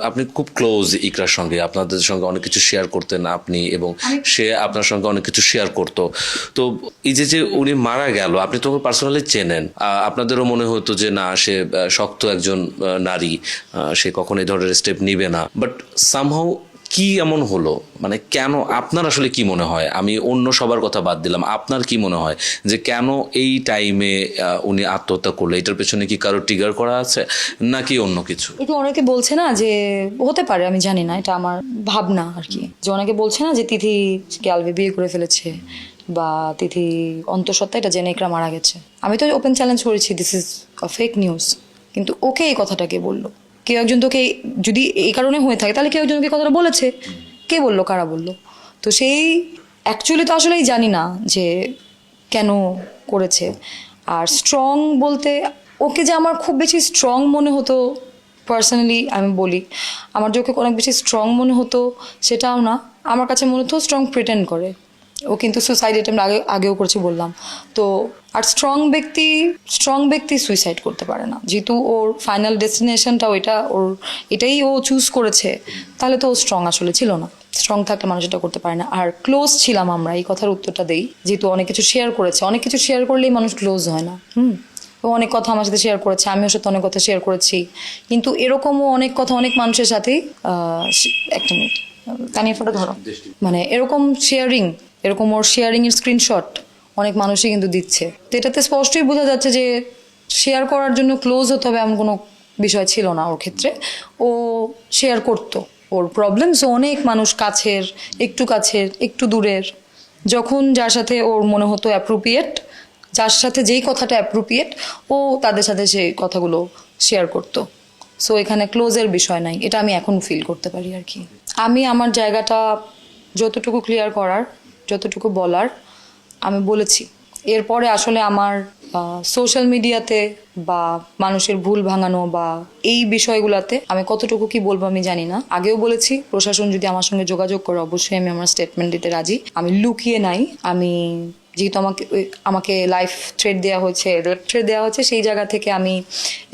আপনি খুব ক্লোজ ইকরার সঙ্গে, আপনাদের সঙ্গে অনেক কিছু শেয়ার করতেন আপনি, এবং সে আপনার সঙ্গে অনেক কিছু শেয়ার করতো। তো এই যে উনি মারা গেল, আপনি তো পার্সোনালি চেনেন, আপনাদেরও মনে হতো যে না, সে শক্ত একজন নারী, সে কখনো এই ধরনের স্টেপ নিবে না। বাট সামহাউ কি এমন হলো, মানে কেন, আপনার আসলে কি মনে হয়? আমি অন্য সবার কথা বাদ দিলাম, আপনার কি মনে হয় যে কেন এই টাইমে উনি আত্মহত্যা করলো? এটার পেছনে কি কারো ট্রিগার করা আছে নাকি অন্য কিছু? এটা অনেকে বলছে না যে, হতে পারে, আমি জানি না, এটা আমার ভাবনা আর কি, যে অনেকে বলছে না যে তিথি আলভি বিয়ে করে ফেলেছে বা তিথি অন্তঃসত্ত্বা এটা জেনে ইকরা মারা গেছে। আমি তো ওপেন চ্যালেঞ্জ করেছি this is a fake news, কিন্তু ওকে এই কথাটা কে বললো? কেউ একজন তোকে, যদি এই কারণে হয়ে থাকে তাহলে কেউ একজন ওকে কথাটা বলেছে, কে বললো, কারা বললো? তো সেই অ্যাকচুয়ালি তো আসলেই জানি না যে কেন করেছে। আর স্ট্রং বলতে, ওকে যে আমার খুব বেশি স্ট্রং মনে হতো, পার্সোনালি আমি বলি, আমার যে ওকে অনেক বেশি স্ট্রং মনে হতো সেটাও না। আমার কাছে মনে হতো স্ট্রং প্রিটেন্ড করে। ও কিন্তু সুইসাইড অ্যাটেম্প আগেও করছে বললাম তো। আর স্ট্রং ব্যক্তি সুইসাইড করতে পারে না, যেহেতু ওর ফাইনাল ডেস্টিনেশনটা এটাই ও চুজ করেছে, তাহলে তো ও স্ট্রং আসলে ছিল না। স্ট্রং থাকলে মানুষ এটা করতে পারে না। আর ক্লোজ ছিলাম আমরা, এই কথার উত্তরটা দেই, যেহেতু অনেক কিছু শেয়ার করেছে। অনেক কিছু শেয়ার করলেই মানুষ ক্লোজ হয় না। ও অনেক কথা আমার সাথে শেয়ার করেছে, আমিও সাথে অনেক কথা শেয়ার করেছি, কিন্তু এরকমও অনেক কথা অনেক মানুষের সাথেই একটা মিনিট কানিয়ে ফোটা ধরো, মানে এরকম ওর শেয়ারিংয়ের স্ক্রিনশট অনেক মানুষই কিন্তু দিচ্ছে। তো এটাতে স্পষ্টই বোঝা যাচ্ছে যে শেয়ার করার জন্য ক্লোজ হতে হবে এমন কোনো বিষয় ছিল না ওর ক্ষেত্রে। ও শেয়ার করতো ওর প্রবলেমস, অনেক মানুষ, কাছের, একটু দূরের, যখন যার সাথে ওর মনে হতো অ্যাপ্রোপ্রিয়েট, যার সাথে যেই কথাটা অ্যাপ্রোপ্রিয়েট, ও তাদের সাথে সেই কথাগুলো শেয়ার করতো। সো এখানে ক্লোজের বিষয় নাই, এটা আমি এখন ফিল করতে পারি আর কি। আমি আমার জায়গাটা যতটুকু ক্লিয়ার করার, যতটুকু বলার আমি বলেছি। এরপরে আসলে আমার সোশ্যাল মিডিয়াতে বা মানুষের ভুল ভাঙানো বা এই বিষয়গুলোতে আমি কতটুকু কি বলবো আমি জানি না। আগেও বলেছি, প্রশাসন যদি আমার সঙ্গে যোগাযোগ করে অবশ্যই আমি আমার স্টেটমেন্ট দিতে রাজি। আমি লুকিয়ে নাই। আমি যেহেতু আমাকে লাইফ থ্রেট দেওয়া হয়েছে, রেপ থ্রেট দেওয়া হয়েছে, সেই জায়গা থেকে আমি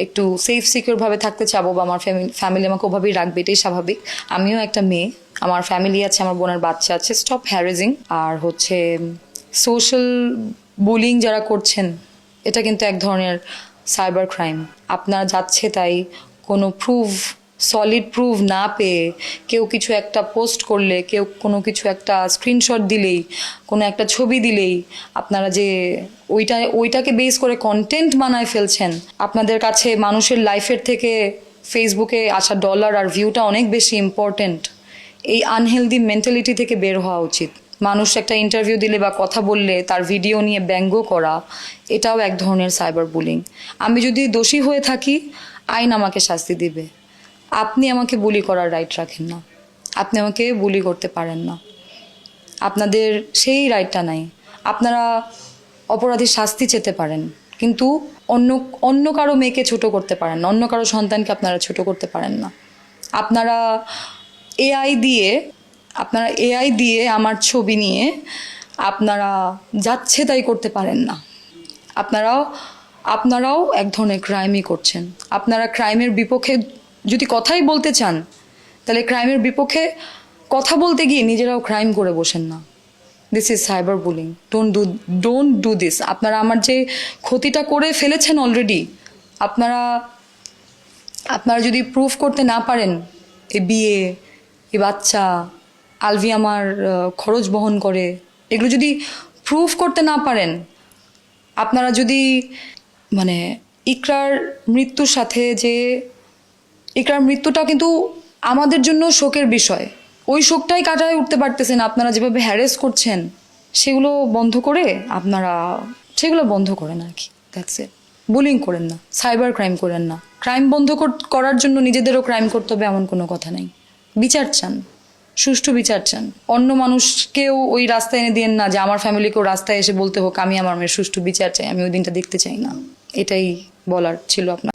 একটু সেফ সিকিউরভাবে থাকতে চাবো, বা আমার ফ্যামিলি আমাকে ওভাবেই রাখবে, এটাই স্বাভাবিক। আমিও একটা মেয়ে, আমার ফ্যামিলি আছে, আমার বোনের বাচ্চা আছে। Stop harassing. আর হচ্ছে সোশ্যাল বুলিং যারা করছেন, এটা কিন্তু এক ধরনের সাইবার ক্রাইম। আপনারা যাচ্ছে তাই কোনো সলিড প্রুফ না পেয়ে কেউ কিছু একটা পোস্ট করলে, কেউ কোনো কিছু একটা স্ক্রিনশট দিলেই, কোনো একটা ছবি দিলেই আপনারা যে ওইটাকে বেস করে কন্টেন্ট বানায় ফেলছেন, আপনাদের কাছে মানুষের লাইফের থেকে ফেসবুকে আসা ডলার আর ভিউটা অনেক বেশি ইম্পর্টেন্ট। এই আনহেলদি মেন্টালিটি থেকে বের হওয়া উচিত। মানুষ একটা ইন্টারভিউ দিলে বা কথা বললে তার ভিডিও নিয়ে ব্যঙ্গ করা, এটাও এক ধরনের সাইবার বুলিং। আমি যদি দোষী হয়ে থাকি, আইন আমাকে শাস্তি দিবে। আপনি আমাকে বুলি করার রাইট রাখেন না, আপনি আমাকে বুলি করতে পারেন না, আপনাদের সেই রাইটটা নাই। আপনারা অপরাধীর শাস্তি চেতে পারেন, কিন্তু অন্য কারো মেয়েকে ছোট করতে পারেন না, অন্য কারো সন্তানকে আপনারা ছোট করতে পারেন না। আপনারা এআই দিয়ে আমার ছবি নিয়ে আপনারা যাচ্ছে তাই করতে পারেন না। আপনারাও এক ধরনের ক্রাইমই করছেন। আপনারা ক্রাইমের বিপক্ষে যদি কথাই বলতে চান, তাহলে ক্রাইমের বিপক্ষে কথা বলতে গিয়ে নিজেরাও ক্রাইম করে বসেন না। This is cyber bullying. Don't do this. আপনারা আমার যে ক্ষতিটা করে ফেলেছেন অলরেডি, আপনারা যদি প্রুফ করতে না পারেন, এই বিয়ে, এই বাচ্চা, আলভি আমার খরচ বহন করে, এগুলো যদি প্রুফ করতে না পারেন, আপনারা যদি মানে ইকরার মৃত্যুর সাথে যে ইকরার মৃত্যুটা কিন্তু আমাদের জন্য শোকের বিষয়। ওই শোকটাই কাটায় উঠতে পারতেছেন আপনারা, যেভাবে হ্যারেস করছেন সেগুলো বন্ধ করে সেগুলো বন্ধ করেন আর কি। That's it. বুলিং করেন না, সাইবার ক্রাইম করেন না। ক্রাইম বন্ধ করার জন্য নিজেদেরও ক্রাইম করতে হবে এমন কোনো কথা নেই। বিচার চান, সুষ্ঠু বিচার চান। অন্য মানুষকেও ওই রাস্তায় এনে দিয়েন না যে আমার ফ্যামিলিকেও রাস্তায় এসে বলতে হোক আমি আমার মেয়ের সুষ্ঠু বিচার চাই। আমি ওই দিনটা দেখতে চাই না। এটাই বলার ছিল আপনার।